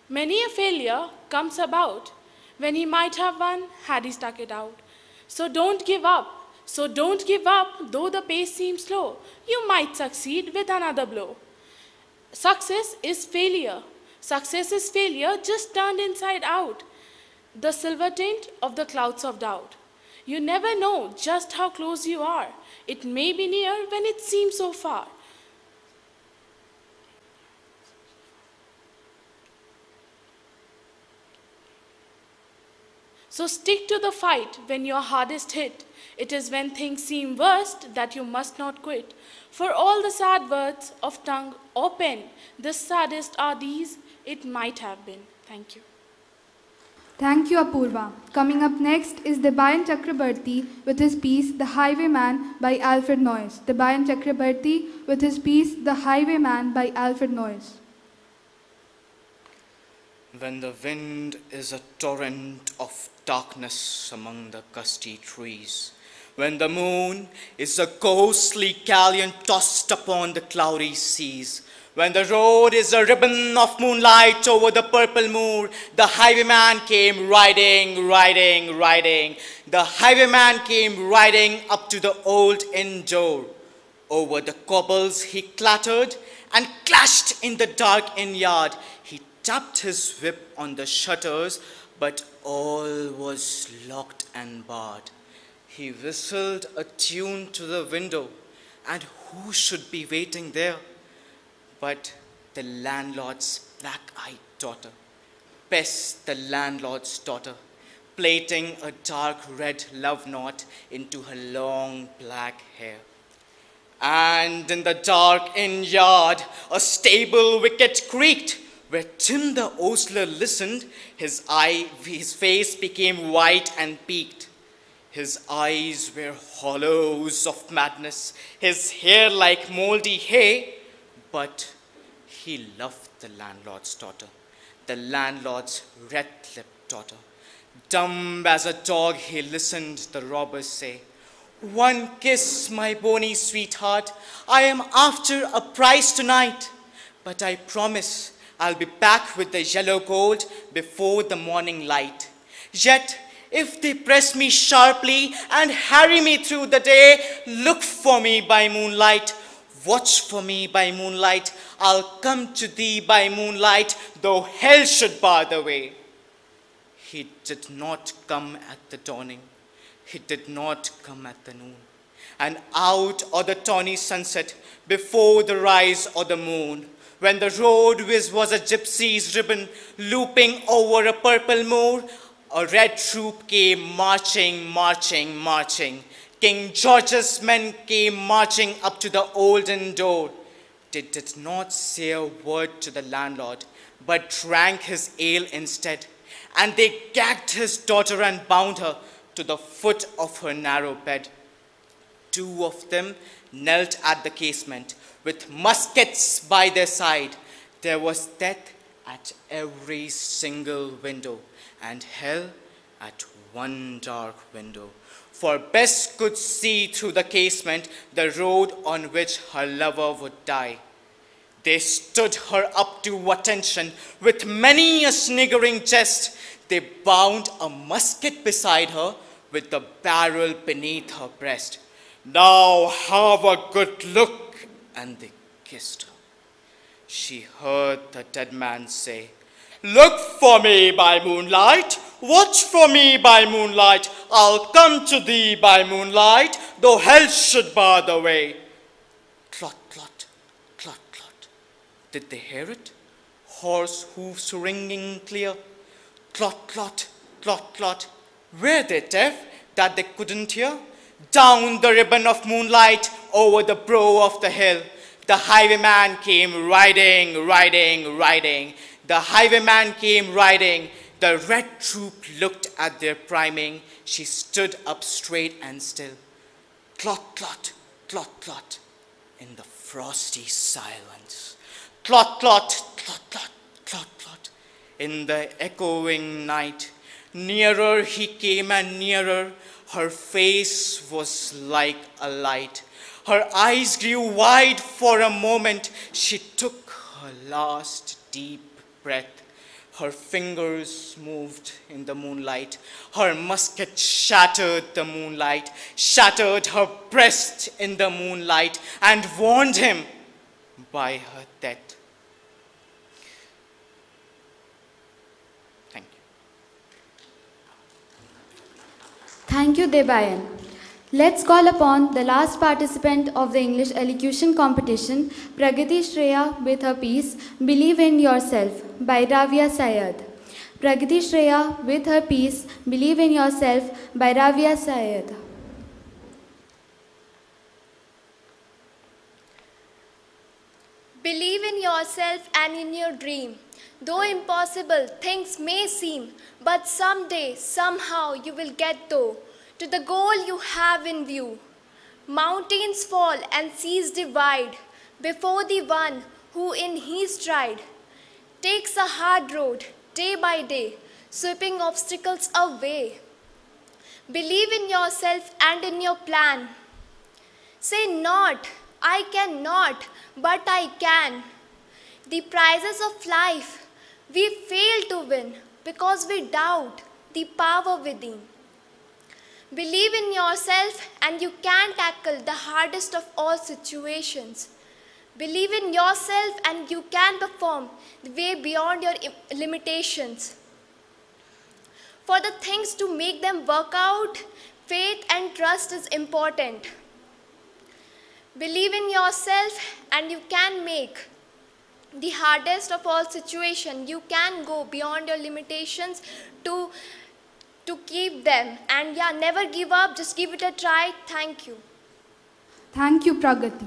Many a failure comes about when he might have won had he stuck it out. So don't give up. So don't give up, though the pace seems slow. You might succeed with another blow. Success is failure. Success is failure just turned inside out. The silver tint of the clouds of doubt. You never know just how close you are. It may be near when it seems so far. So stick to the fight when you're hardest hit. It is when things seem worst that you must not quit. For all the sad words of tongue or pen, the saddest are these, it might have been. Thank you. Thank you, Apoorva. Coming up next is Debayan Chakrabarti with his piece The Highwayman by Alfred Noyes. Debayan Chakrabarti with his piece The Highwayman by Alfred Noyes. When the wind is a torrent of darkness among the gusty trees, when the moon is a ghostly galleon tossed upon the cloudy seas, when the road is a ribbon of moonlight over the purple moor, the highwayman came riding, riding, riding. The highwayman came riding up to the old inn door. Over the cobbles he clattered and clashed in the dark inn yard. He tapped his whip on the shutters, but all was locked and barred. He whistled a tune to the window, and who should be waiting there but the landlord's black-eyed daughter, Bess, the landlord's daughter, plaiting a dark red love knot into her long black hair. And in the dark inn yard, a stable wicket creaked. Where Tim the ostler listened, his face became white and peaked. His eyes were hollows of madness, his hair like moldy hay. But he loved the landlord's daughter, the landlord's red-lipped daughter. Dumb as a dog he listened the robbers say, "One kiss, my bony sweetheart, I am after a price tonight. But I promise I'll be back with the yellow gold before the morning light. Yet, if they press me sharply and harry me through the day, look for me by moonlight. Watch for me by moonlight. I'll come to thee by moonlight, though hell should bar the way." He did not come at the dawning. He did not come at the noon. And out of the tawny sunset, before the rise of the moon, when the road was a gypsy's ribbon looping over a purple moor, a red troop came marching, marching, marching. King George's men came marching up to the olden door. They did not say a word to the landlord, but drank his ale instead. And they gagged his daughter and bound her to the foot of her narrow bed. Two of them knelt at the casement, with muskets by their side. There was death at every single window, and hell at one dark window. For Bess could see through the casement the road on which her lover would die. They stood her up to attention with many a sniggering jest. They bound a musket beside her with the barrel beneath her breast. "Now have a good look," and they kissed her. She heard the dead man say, "Look for me by moonlight, watch for me by moonlight, I'll come to thee by moonlight, though hell should bar the way." Clot, clot, clot, clot. Did they hear it? horse hoofs ringing clear. Clot, clot, clot, clot. Were they deaf that they couldn't hear? Down the ribbon of moonlight, over the brow of the hill, the highwayman came riding, riding, riding. The highwayman came riding. The red troop looked at their priming. She stood up straight and still. Clot, clot, clot, clot, in the frosty silence. Clot, clot, clot, clot, clot, clot, in the echoing night. Nearer he came and nearer. Her face was like a light. Her eyes grew wide for a moment. She took her last deep breath. Her fingers moved in the moonlight. Her musket shattered the moonlight, shattered her breast in the moonlight, and warned him by her death. Thank you. Thank you, Debayan. Let's call upon the last participant of the English elocution competition, Pragati Shreya, with her piece, Believe in Yourself, by Ravia Syed. Pragati Shreya with her piece, Believe in Yourself, by Ravia Syed. Believe in yourself and in your dream. Though impossible things may seem, but someday, somehow you will get to the goal you have in view. Mountains fall and seas divide before the one who in his stride takes a hard road day by day, sweeping obstacles away. Believe in yourself and in your plan. Say not, I cannot, but I can. The prizes of life we fail to win because we doubt the power within. Believe in yourself and you can tackle the hardest of all situations. Believe in yourself and you can perform the way beyond your limitations. For the things to make them work out, faith and trust is important. Believe in yourself and you can make the hardest of all situations. You can go beyond your limitations to keep them. And yeah, never give up, just give it a try. Thank you. Thank you, Pragati.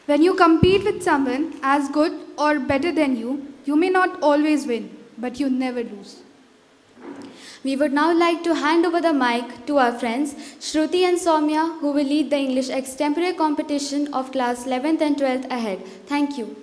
When you compete with someone as good or better than you, you may not always win, but you never lose. We would now like to hand over the mic to our friends Shruti and Soumya, who will lead the English extempore competition of class 11th and 12th ahead. Thank you.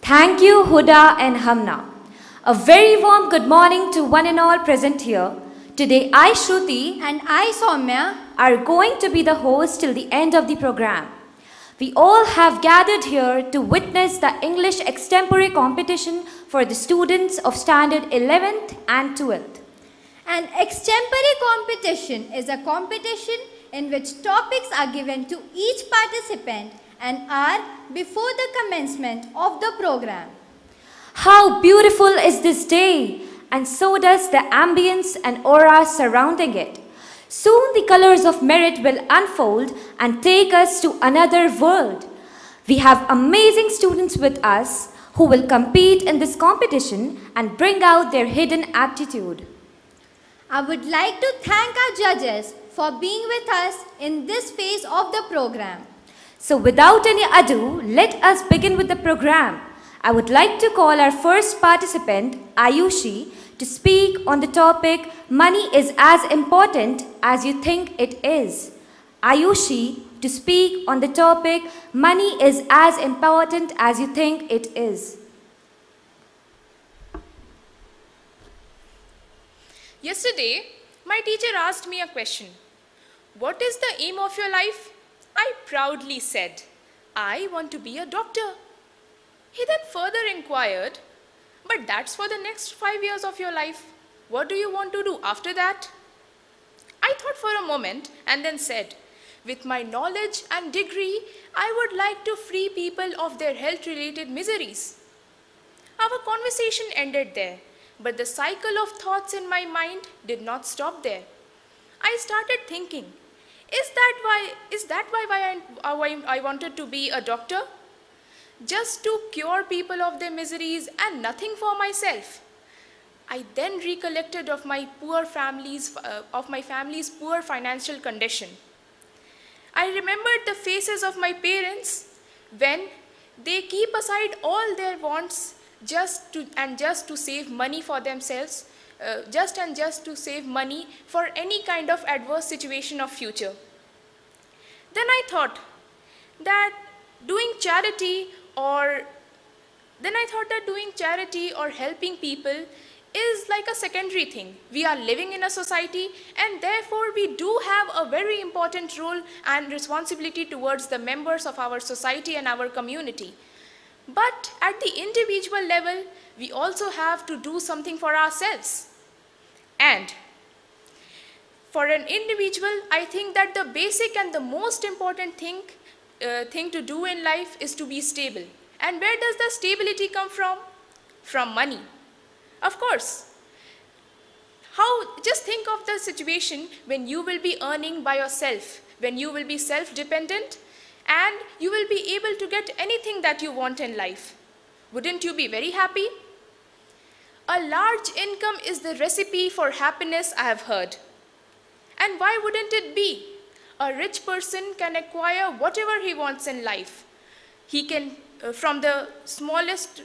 Thank you, Huda and Hamna. A very warm good morning to one and all present here. Today, I, Shruti, and I, Soumya, are going to be the host till the end of the program. We all have gathered here to witness the English extempore competition for the students of standard 11th and 12th. An extempore competition is a competition in which topics are given to each participant an hour before the commencement of the program. How beautiful is this day, and so does the ambience and aura surrounding it. Soon the colors of merit will unfold and take us to another world. We have amazing students with us who will compete in this competition and bring out their hidden aptitude. I would like to thank our judges for being with us in this phase of the program. So without any ado, let us begin with the program. I would like to call our first participant, Ayushi, to speak on the topic, Money is as important as you think it is. Ayushi, to speak on the topic, Money is as important as you think it is. Yesterday, my teacher asked me a question. What is the aim of your life? I proudly said, I want to be a doctor. He then further inquired, but that's for the next 5 years of your life. What do you want to do after that? I thought for a moment and then said, with my knowledge and degree, I would like to free people of their health-related miseries. Our conversation ended there, but the cycle of thoughts in my mind did not stop there. I started thinking, is that why I wanted to be a doctor? Just to cure people of their miseries and nothing for myself. I then recollected of my family's poor financial condition. I remembered the faces of my parents when they keep aside all their wants just to save money for themselves, just to save money for any kind of adverse situation of future. Then I thought that doing charity or helping people is like a secondary thing. We are living in a society and therefore we do have a very important role and responsibility towards the members of our society and our community. But at the individual level, we also have to do something for ourselves. And for an individual, I think that the basic and the most important thing to do in life is to be stable. And where does the stability come from? From money. Of course. Just think of the situation when you will be earning by yourself, when you will be self-dependent and you will be able to get anything that you want in life. Wouldn't you be very happy? A large income is the recipe for happiness, I have heard. And why wouldn't it be? A rich person can acquire whatever he wants in life. He can, from the smallest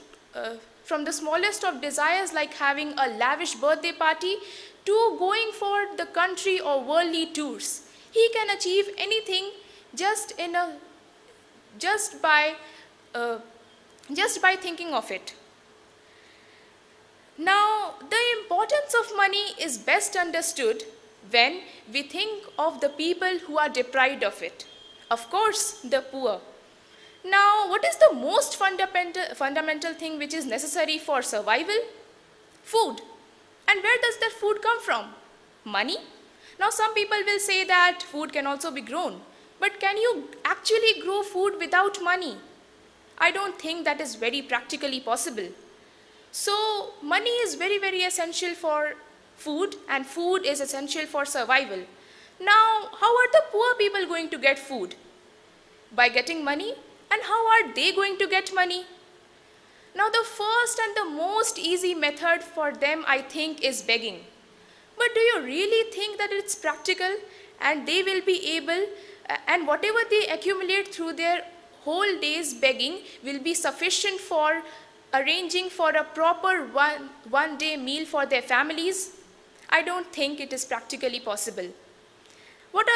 of desires like having a lavish birthday party to going for the country or worldly tours. He can achieve anything just by thinking of it. Now, the importance of money is best understood when we think of the people who are deprived of it. Of course, the poor. Now, what is the most fundamental thing which is necessary for survival? Food. And where does that food come from? Money. Now, some people will say that food can also be grown. But can you actually grow food without money? I don't think that is very practically possible. So, money is very, very essential for food and food is essential for survival. Now, how are the poor people going to get food? By getting money? And how are they going to get money? Now, the first and the most easy method for them, I think, is begging. But do you really think that it's practical and they will be able, and whatever they accumulate through their whole day's begging will be sufficient for arranging for a proper one-day meal for their families? I don't think it is practically possible. What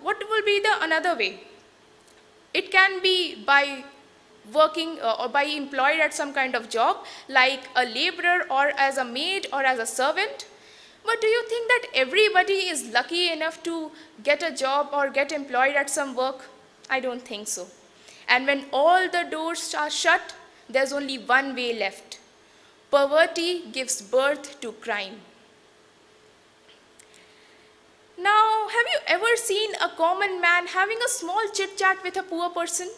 will be the another way? It can be by working or by employed at some kind of job like a laborer or as a maid or as a servant. But do you think that everybody is lucky enough to get a job or get employed at some work? I don't think so. And when all the doors are shut, there's only one way left. Poverty gives birth to crime. Now, have you ever seen a common man having a small chit-chat with a poor person?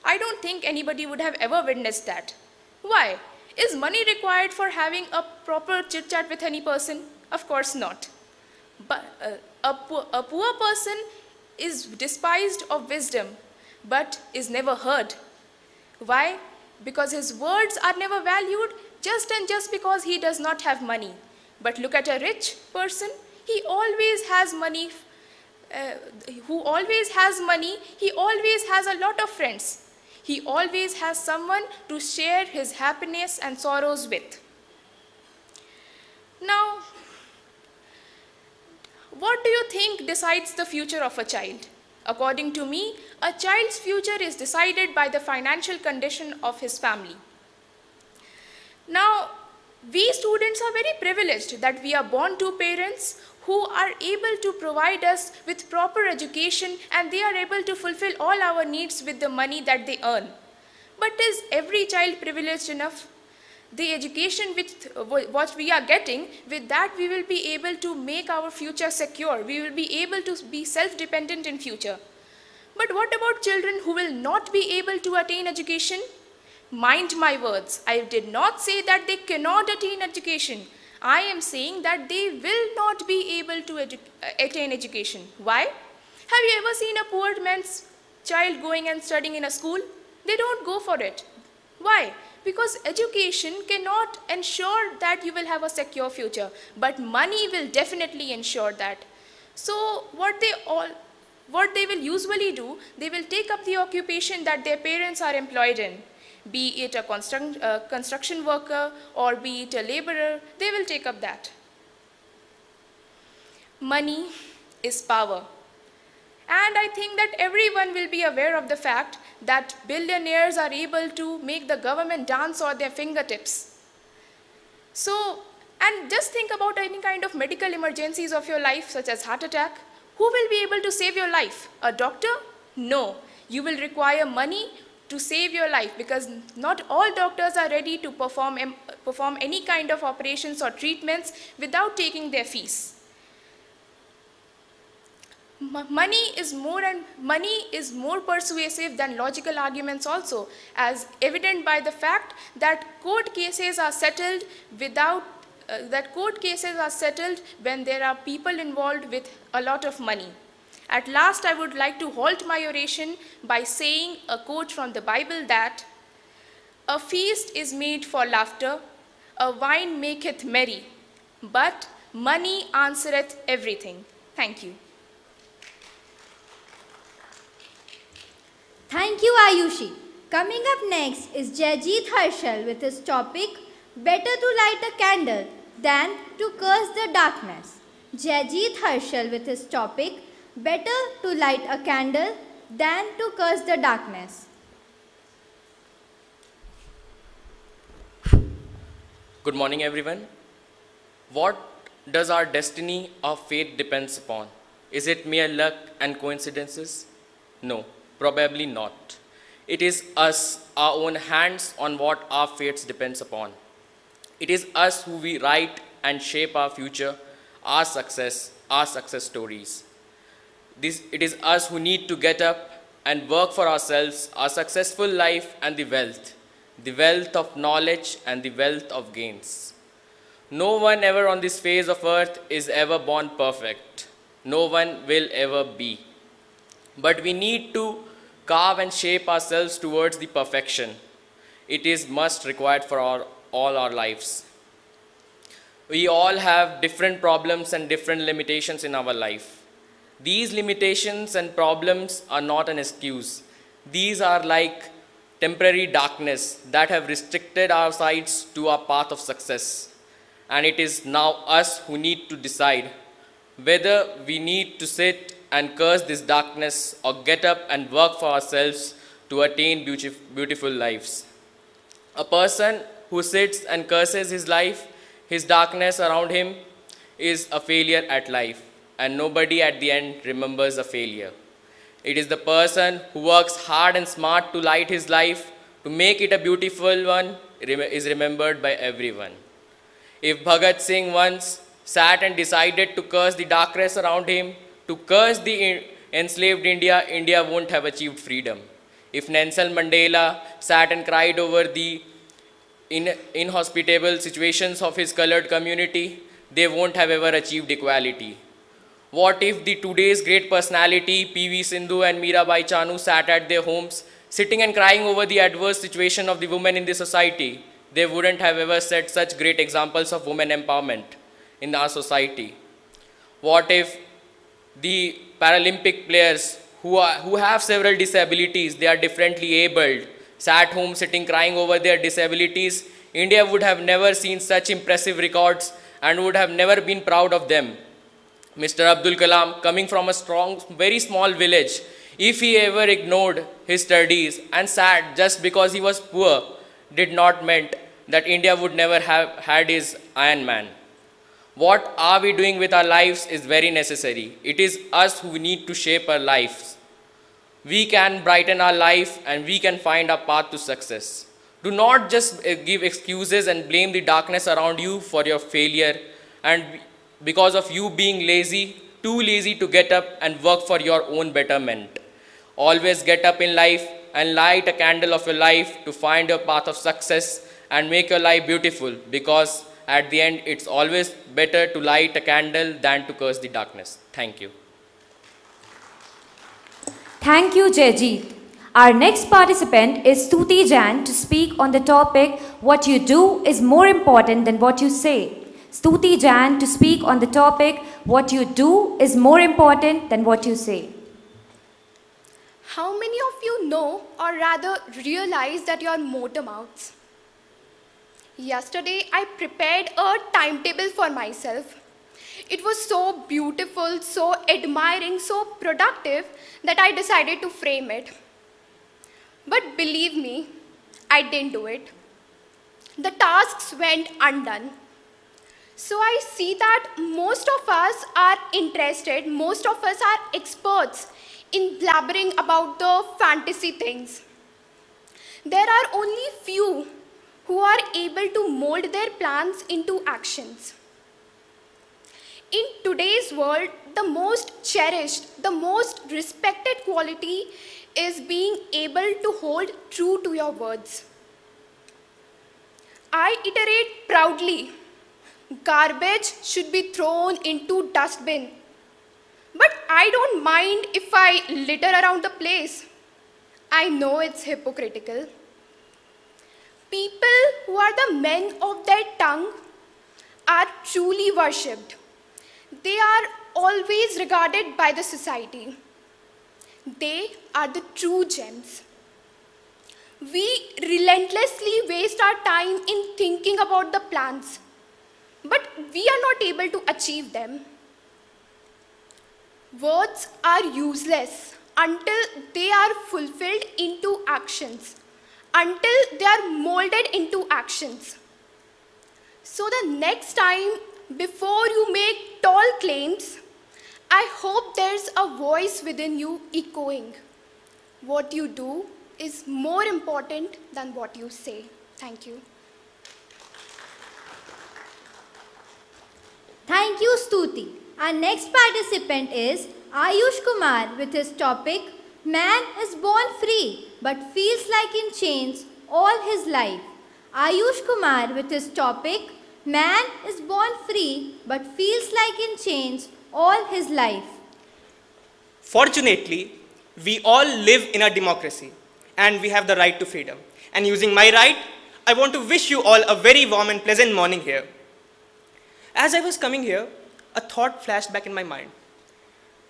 I don't think anybody would have ever witnessed that. Why? Is money required for having a proper chit-chat with any person? Of course not. But a poor person is despised of wisdom, but is never heard. Why? Because his words are never valued just because he does not have money. But look at a rich person. He always has money. Who always has money, he always has a lot of friends. He always has someone to share his happiness and sorrows with. Now, what do you think decides the future of a child? According to me, a child's future is decided by the financial condition of his family. Now, We students are very privileged that we are born to parents who are able to provide us with proper education, and they are able to fulfill all our needs with the money that they earn. But is every child privileged enough? The education what we are getting, with that we will be able to make our future secure. We will be able to be self-dependent in future. But what about children who will not be able to attain education? Mind my words, I did not say that they cannot attain education. I am saying that they will not be able to attain education. Why? Have you ever seen a poor man's child going and studying in a school? They don't go for it. Why? Because education cannot ensure that you will have a secure future, but money will definitely ensure that. So what they will usually do, they will take up the occupation that their parents are employed in. Be it a construction worker or be it a laborer, they will take up that. Money is power. And I think that everyone will be aware of the fact that billionaires are able to make the government dance on their fingertips. So, and just think about any kind of medical emergencies of your life, such as heart attack. Who will be able to save your life? A doctor? No. You will require money to save your life, because not all doctors are ready to perform any kind of operations or treatments without taking their fees. Money is more persuasive than logical arguments also, as evident by the fact that court cases are settled when there are people involved with a lot of money. At last, I would like to halt my oration by saying a quote from the Bible that, "A feast is made for laughter, a wine maketh merry, but money answereth everything." Thank you. Thank you, Ayushi. Coming up next is Jayjeet Harshal with his topic, "Better to light a candle than to curse the darkness." Jayjeet Harshal with his topic, "Better to light a candle than to curse the darkness." Good morning, everyone. What does our destiny or fate depends upon? Is it mere luck and coincidences? No, probably not. It is us, our own hands, on what our fates depends upon. It is us who we write and shape our future, our success stories. It is us who need to get up and work for ourselves, our successful life, and the wealth of knowledge and the wealth of gains. No one ever on this phase of earth is ever born perfect. No one will ever be. But we need to carve and shape ourselves towards the perfection. It is must required for all our lives. We all have different problems and different limitations in our life. These limitations and problems are not an excuse. These are like temporary darkness that have restricted our sights to our path of success. And it is now us who need to decide whether we need to sit and curse this darkness or get up and work for ourselves to attain beautiful lives. A person who sits and curses his life, his darkness around him, is a failure at life. And nobody at the end remembers a failure. It is the person who works hard and smart to light his life, to make it a beautiful one, is remembered by everyone. If Bhagat Singh once sat and decided to curse the darkness around him, to curse the enslaved India, India won't have achieved freedom. If Nelson Mandela sat and cried over the inhospitable situations of his colored community, they won't have ever achieved equality. What if the today's great personality, P.V. Sindhu and Mirabai Chanu, sat at their homes, sitting and crying over the adverse situation of the women in the society? They wouldn't have ever set such great examples of women empowerment in our society. What if the Paralympic players who have several disabilities, they are differently abled, sat home sitting crying over their disabilities? India would have never seen such impressive records and would have never been proud of them. Mr. Abdul Kalam, coming from a very small village, if he ever ignored his studies and sat just because he was poor, did not meant that India would never have had is Iron Man. What are we doing with our lives is very necessary. It is us who need to shape our lives. We can brighten our life and we can find our path to success. Do not just give excuses and blame the darkness around you for your failure and because of you being lazy, too lazy to get up and work for your own betterment. Always get up in life and light a candle of your life to find your path of success and make your life beautiful, because at the end it's always better to light a candle than to curse the darkness. Thank you. Thank you, Jayjeet. Our next participant is Stuti Jain to speak on the topic, what you do is more important than what you say. Stuti Jain to speak on the topic, what you do is more important than what you say. How many of you know, or rather realize, that you are motor mouths? Yesterday, I prepared a timetable for myself. It was so beautiful, so admiring, so productive that I decided to frame it. But believe me, I didn't do it. The tasks went undone. So I see that most of us are interested, most of us are experts in blabbering about the fantasy things. There are only few who are able to mold their plans into actions. In today's world, the most cherished, the most respected quality is being able to hold true to your words. I iterate proudly, garbage should be thrown into dustbin. But I don't mind if I litter around the place. I know it's hypocritical. People who are the men of their tongue are truly worshipped. They are always regarded by the society. They are the true gems. We relentlessly waste our time in thinking about the plans, but we are not able to achieve them. Words are useless until they are fulfilled into actions, until they are molded into actions. So the next time, before you make tall claims, I hope there's a voice within you echoing, what you do is more important than what you say. Thank you. Thank you, Stuti. Our next participant is Ayush Kumar with his topic, Man is born free but feels like in chains all his life. Ayush Kumar with his topic, Man is born free but feels like in chains all his life. Fortunately, we all live in a democracy and we have the right to freedom. And using my right, I want to wish you all a very warm and pleasant morning here. As I was coming here, a thought flashed back in my mind.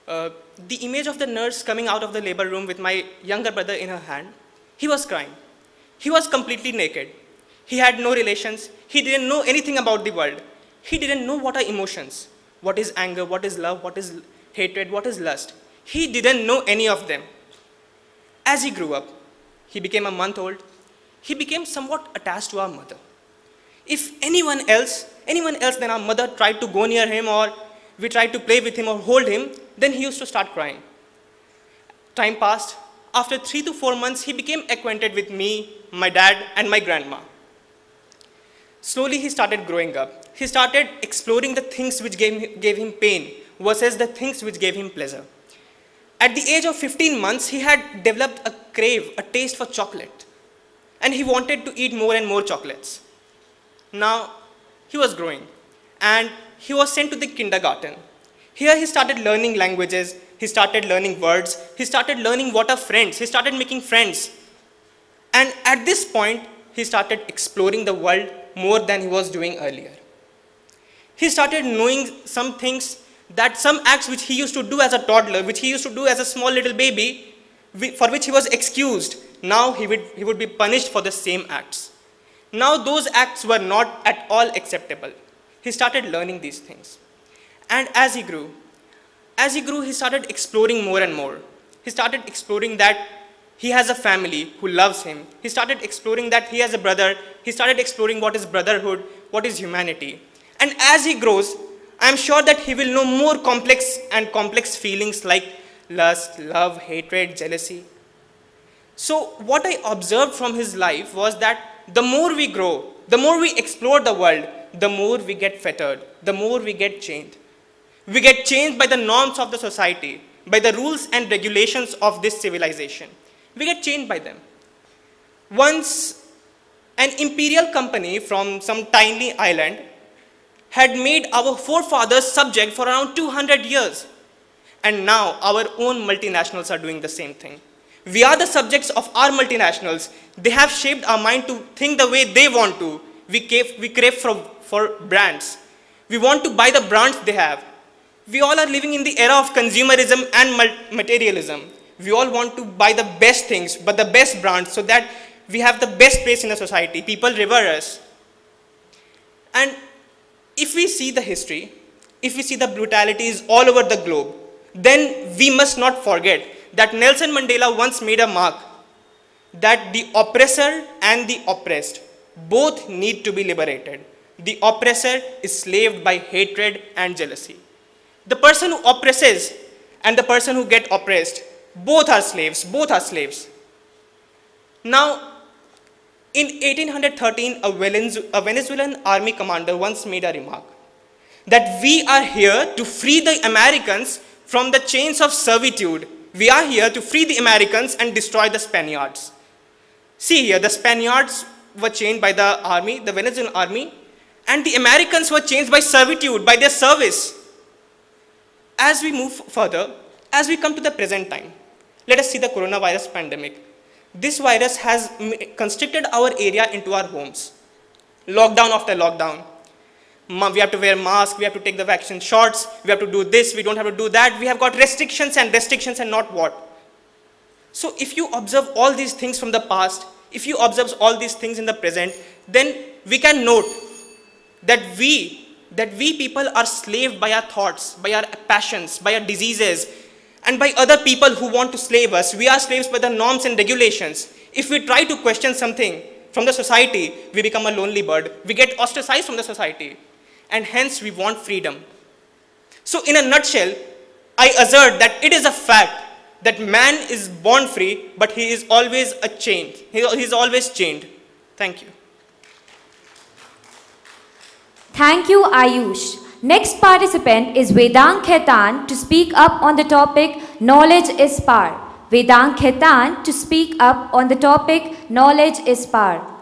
The image of the nurse coming out of the labor room with my younger brother in her hand. He was crying. He was completely naked. He had no relations. He didn't know anything about the world. He didn't know what are emotions. What is anger, what is love, what is hatred, what is lust. He didn't know any of them. As he grew up, he became a month old. He became somewhat attached to our mother. If anyone else than our mother tried to go near him, or we tried to play with him or hold him, then he used to start crying. Time passed. After 3 to 4 months, he became acquainted with me, my dad, and my grandma. Slowly, he started growing up. He started exploring the things which gave him pain versus the things which gave him pleasure. At the age of 15 months, he had developed a taste for chocolate. And he wanted to eat more and more chocolates. Now, he was growing and he was sent to the kindergarten. Here he started learning languages, he started learning words, he started learning what are friends, he started making friends. And at this point, he started exploring the world more than he was doing earlier. He started knowing some things, that some acts which he used to do as a toddler, which he used to do as a small little baby, for which he was excused, now he would be punished for the same acts. Now those acts were not at all acceptable. He started learning these things. And as he grew, he started exploring more and more. He started exploring that He has a family who loves him. He started exploring that he has a brother. He started exploring what is brotherhood, what is humanity. And as he grows, I am sure that he will know more complex feelings like lust, love, hatred, jealousy. So what I observed from his life was that the more we grow, the more we explore the world, the more we get fettered, the more we get chained. We get changed by the norms of the society, by the rules and regulations of this civilization. We get changed by them. Once, an imperial company from some tiny island had made our forefathers subject for around 200 years. And now our own multinationals are doing the same thing. We are the subjects of our multinationals. They have shaped our mind to think the way they want to. We crave for brands. We want to buy the brands they have. We all are living in the era of consumerism and materialism. We all want to buy the best things, but the best brands, so that we have the best place in the society. People revere us. And if we see the history, if we see the brutalities all over the globe, then we must not forget that Nelson Mandela once made a mark that the oppressor and the oppressed both need to be liberated. The oppressor is slaved by hatred and jealousy. The person who oppresses and the person who gets oppressed, both are slaves, both are slaves. Now, in 1813, a Venezuelan army commander once made a remark that we are here to free the Americans from the chains of servitude. We are here to free the Americans and destroy the Spaniards. See here, the Spaniards were chained by the army, the Venezuelan army, and the Americans were chained by servitude, by their service. As we move further, as we come to the present time, let us see the coronavirus pandemic. This virus has constricted our area into our homes. Lockdown after lockdown. We have to wear masks, we have to take the vaccine shots, we have to do this, we don't have to do that. We have got restrictions and not what. So if you observe all these things from the past, if you observe all these things in the present, then we can note that we people are slaved by our thoughts, by our passions, by our diseases, and by other people who want to slave us. We are slaves by the norms and regulations. If we try to question something from the society, we become a lonely bird. We get ostracized from the society. And hence we want freedom. So in a nutshell, I assert that it is a fact that man is born free, but he is always chained. He is always chained. Thank you. Thank you, Ayush. Next participant is Vedang Khaitan to speak up on the topic Knowledge is Power. Vedang Khaitan to speak up on the topic Knowledge is Power.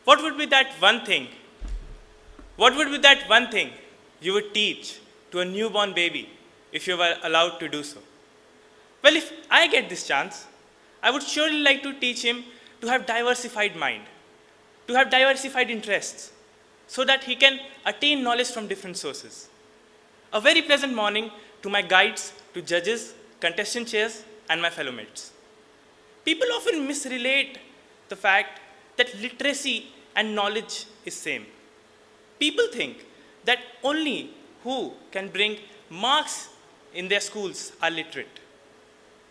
What would be that one thing? What would be that one thing you would teach to a newborn baby if you were allowed to do so? Well, if I get this chance, I would surely like to teach him to have diversified mind, to have diversified interests, so that he can attain knowledge from different sources. A very pleasant morning to my guides, to judges, contestant chairs, and my fellow mates. People often misrelate the fact that literacy and knowledge is same. People think that only who can bring marks in their schools are literate.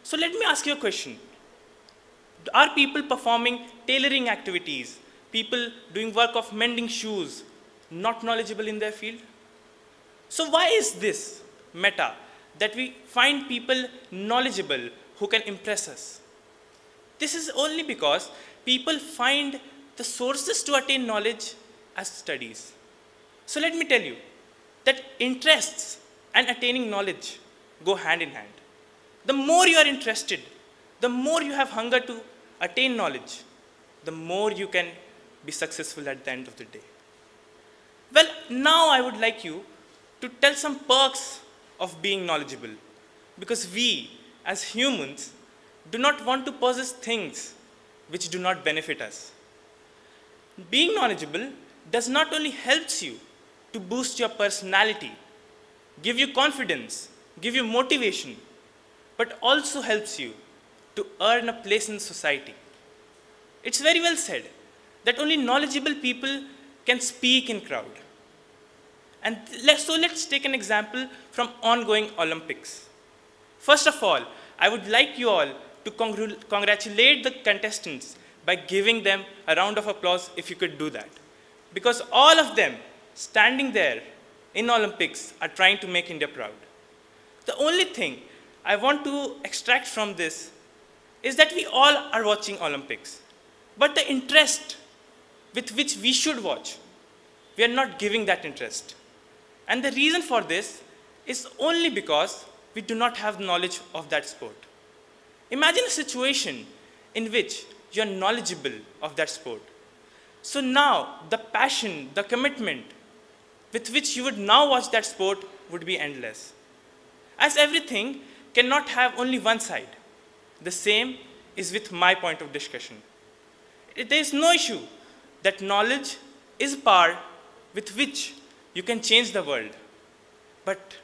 So let me ask you a question. Are people performing tailoring activities, people doing work of mending shoes, not knowledgeable in their field? So why is this meta that we find people knowledgeable who can impress us? This is only because people find the sources to attain knowledge as studies. So let me tell you that interests and attaining knowledge go hand in hand. The more you are interested, the more you have hunger to attain knowledge, the more you can be successful at the end of the day. Well, now I would like you to tell some perks of being knowledgeable, because we as humans do not want to possess things which do not benefit us. Being knowledgeable does not only helps you to boost your personality, give you confidence, give you motivation, but also helps you to earn a place in society. It's very well said that only knowledgeable people can speak in crowd. And so let's take an example from ongoing Olympics. First of all, I would like you all to congratulate the contestants by giving them a round of applause if you could do that. Because all of them standing there in Olympics are trying to make India proud. The only thing I want to extract from this is that we all are watching Olympics. But the interest with which we should watch, we are not giving that interest. And the reason for this is only because we do not have knowledge of that sport. Imagine a situation in which you are knowledgeable of that sport. So now the passion, the commitment with which you would now watch that sport would be endless. As everything cannot have only one side. The same is with my point of discussion. There is no issue that knowledge is power with which you can change the world. But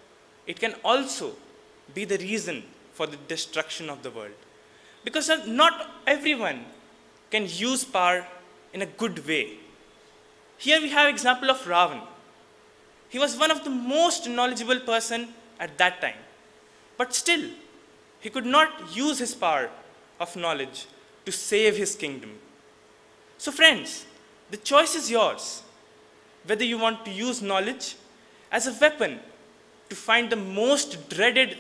it can also be the reason for the destruction of the world. Because not everyone can use power in a good way. Here we have example of Ravan. He was one of the most knowledgeable person at that time. But still, he could not use his power of knowledge to save his kingdom. So friends, the choice is yours. Whether you want to use knowledge as a weapon to find the most dreaded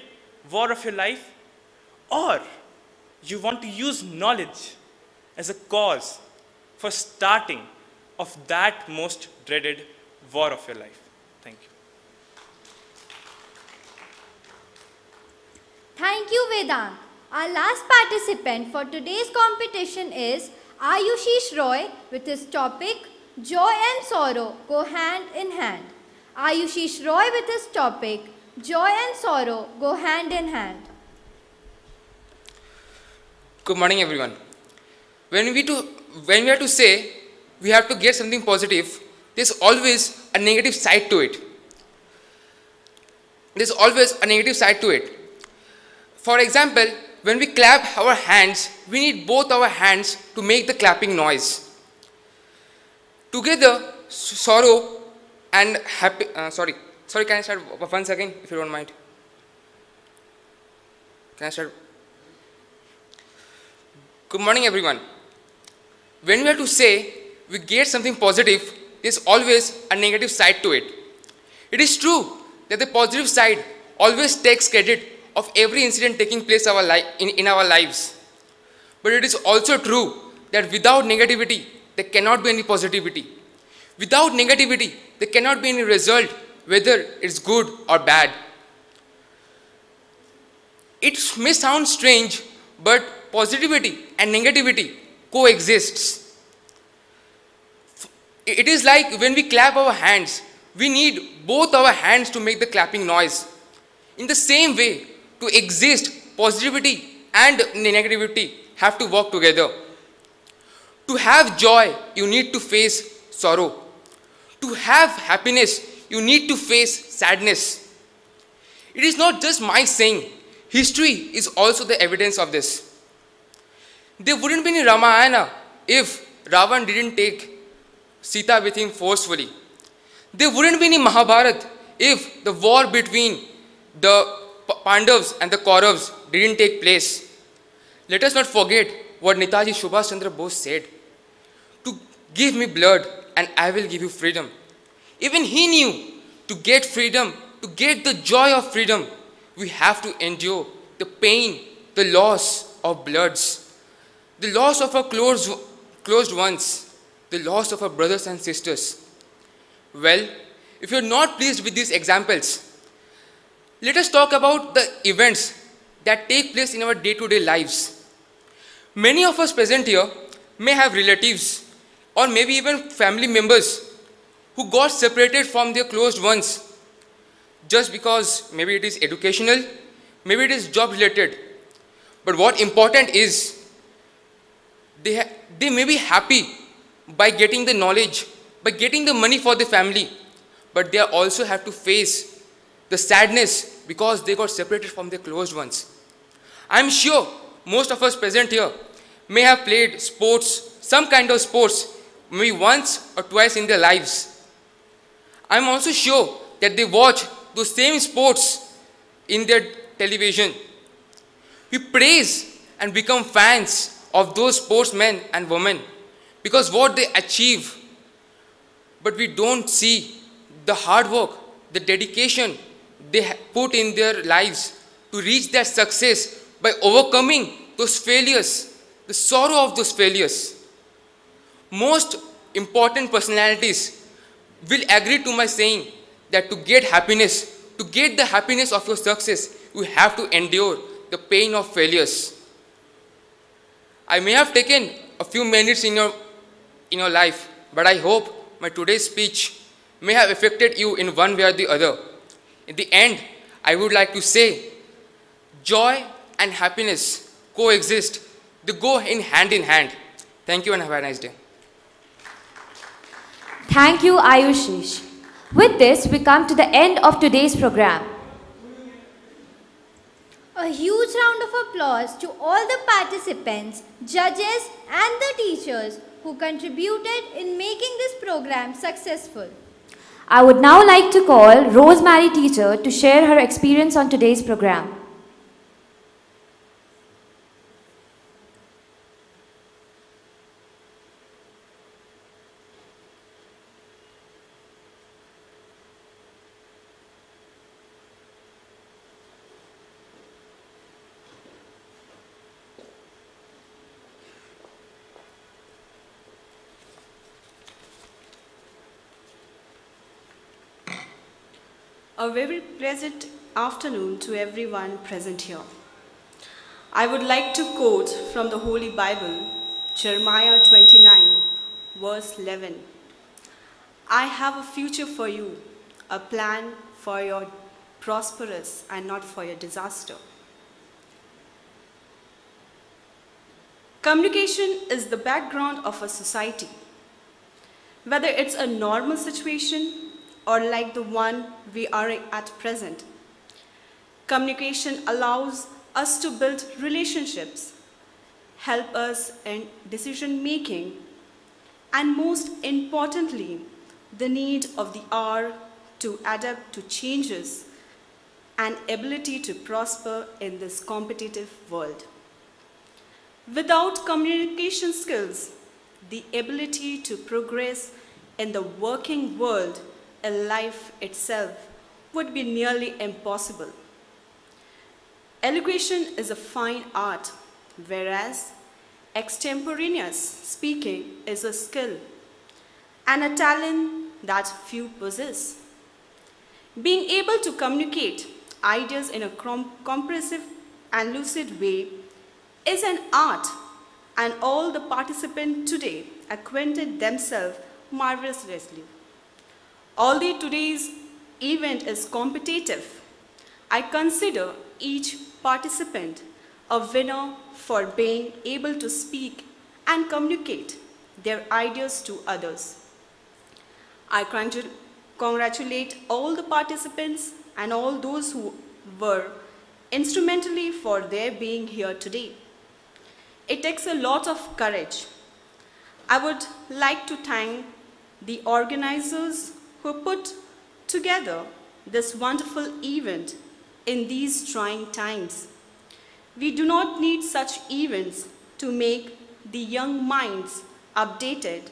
war of your life, or you want to use knowledge as a cause for starting of that most dreaded war of your life. Thank you. Thank you, Vedant. Our last participant for today's competition is Ayushish Roy with his topic, Joy and Sorrow Go Hand in Hand. Ayushish Roy with his topic, Joy and Sorrow Go Hand in Hand. Good morning, everyone. When we are to say we have to get something positive, there's always a negative side to it. There's always a negative side to it. For example, when we clap our hands, we need both our hands to make the clapping noise. Together, sorrow and happy, sorry, can I start once again, if you don't mind? Can I start? Good morning, everyone. When we are to say we get something positive, there's always a negative side to it. It is true that the positive side always takes credit of every incident taking place in our lives. But it is also true that without negativity, there cannot be any positivity. Without negativity, there cannot be any result, whether it's good or bad. It may sound strange, but positivity and negativity coexists. It is like when we clap our hands, we need both our hands to make the clapping noise. In the same way, to exist, positivity and negativity have to work together. To have joy, you need to face sorrow. To have happiness, you need to face sadness. It is not just my saying. History is also the evidence of this. There wouldn't be any Ramayana if Ravan didn't take Sita with him forcefully. There wouldn't be any Mahabharata if the war between the Pandavas and the Kauravas didn't take place. Let us not forget what Netaji Subhash Chandra Bose said. To give me blood and I will give you freedom. Even he knew to get freedom, to get the joy of freedom, we have to endure the pain, the loss of bloods, the loss of our closed ones, the loss of our brothers and sisters. Well, if you are not pleased with these examples, let us talk about the events that take place in our day-to-day lives. Many of us present here may have relatives or maybe even family members who got separated from their closed ones just because maybe it is educational, maybe it is job related. But what important is they may be happy by getting the knowledge, by getting the money for the family, but they also have to face the sadness because they got separated from their closed ones. I'm sure most of us present here may have played sports, some kind of sports, maybe once or twice in their lives. I'm also sure that they watch those same sports in their television We praise and become fans of those sportsmen and women because what they achieve, but we don't see the hard work, the dedication they put in their lives to reach their success by overcoming those failures, the sorrow of those failures. Most important personalities will agree to my saying that to get happiness, to get the happiness of your success, you have to endure the pain of failures. I may have taken a few minutes in your life, but I hope my today's speech may have affected you in one way or the other. In the end, I would like to say, joy and happiness coexist. They go in hand. Thank you and have a nice day. Thank you, Ayushish. With this, we come to the end of today's program. A huge round of applause to all the participants, judges and the teachers who contributed in making this program successful. I would now like to call Rosemary teacher to share her experience on today's program. A very pleasant afternoon to everyone present here. I would like to quote from the Holy Bible, Jeremiah 29, verse 11. I have a future for you, a plan for your prosperous and not for your disaster. Communication is the background of a society. Whether it's a normal situation or like the one we are at present. Communication allows us to build relationships, help us in decision making, and most importantly, the need of the hour to adapt to changes and ability to prosper in this competitive world. Without communication skills, the ability to progress in the working world and life itself would be nearly impossible. Elocution is a fine art, whereas extemporaneous speaking is a skill and a talent that few possess. Being able to communicate ideas in a comprehensive and lucid way is an art, and all the participants today acquainted themselves marvelously. Although today's event is competitive, I consider each participant a winner for being able to speak and communicate their ideas to others. I congratulate all the participants and all those who were instrumentally for their being here today. It takes a lot of courage. I would like to thank the organizers who put together this wonderful event in these trying times. We do not need such events to make the young minds updated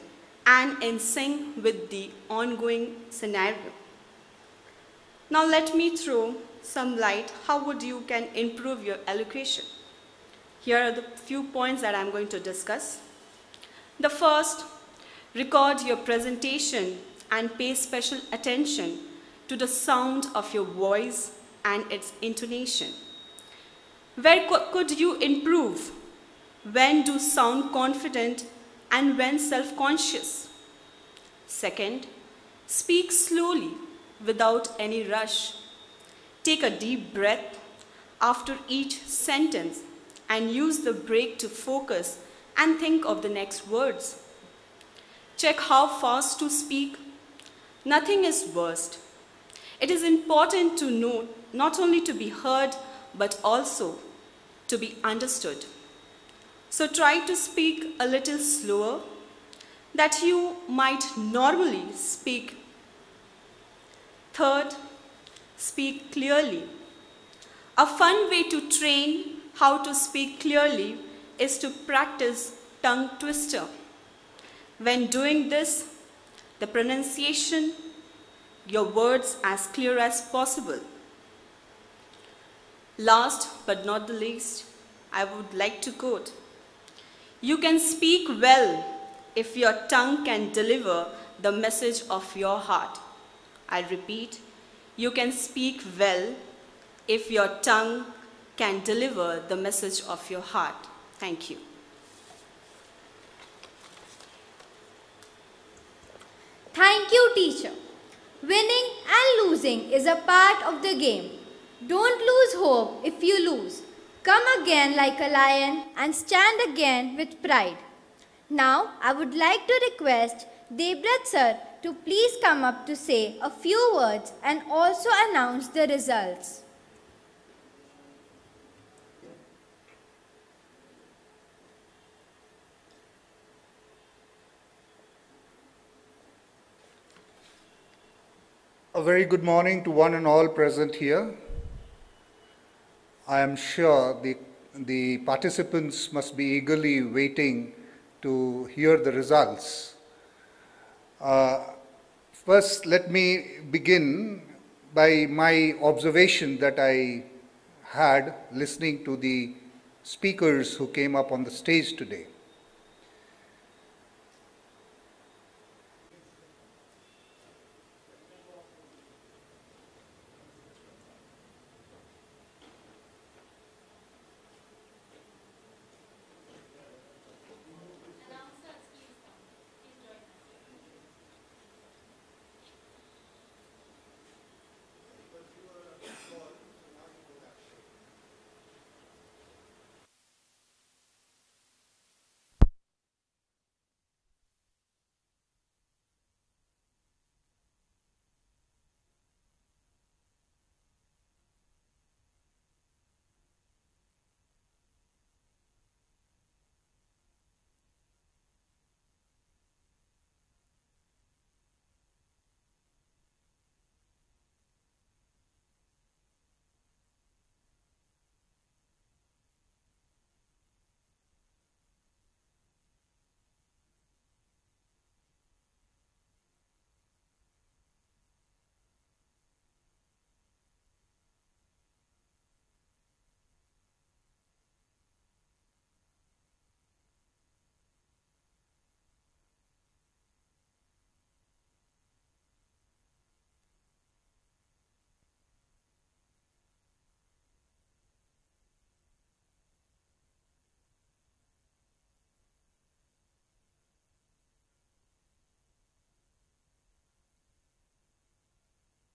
and in sync with the ongoing scenario. Now let me throw some light how would you can improve your elocution. Here are the few points that I'm going to discuss. The first, record your presentation and pay special attention to the sound of your voice and its intonation. Where could you improve? When do sound confident and when self-conscious? Second, speak slowly without any rush. Take a deep breath after each sentence and use the break to focus and think of the next words. Check how fast to speak. Nothing is worst. It is important to know not only to be heard but also to be understood. So try to speak a little slower that you might normally speak. Third, speak clearly. A fun way to train how to speak clearly is to practice tongue twister. When doing this, the pronunciation, your words as clear as possible. Last but not the least, I would like to quote, "You can speak well if your tongue can deliver the message of your heart." I repeat, you can speak well if your tongue can deliver the message of your heart. Thank you. Thank you, teacher. Winning and losing is a part of the game. Don't lose hope if you lose. Come again like a lion and stand again with pride. Now, I would like to request Debrat sir to please come up to say a few words and also announce the results. A very good morning to one and all present here. I am sure the participants must be eagerly waiting to hear the results. First, let me begin by my observation that I had listening to the speakers who came up on the stage today.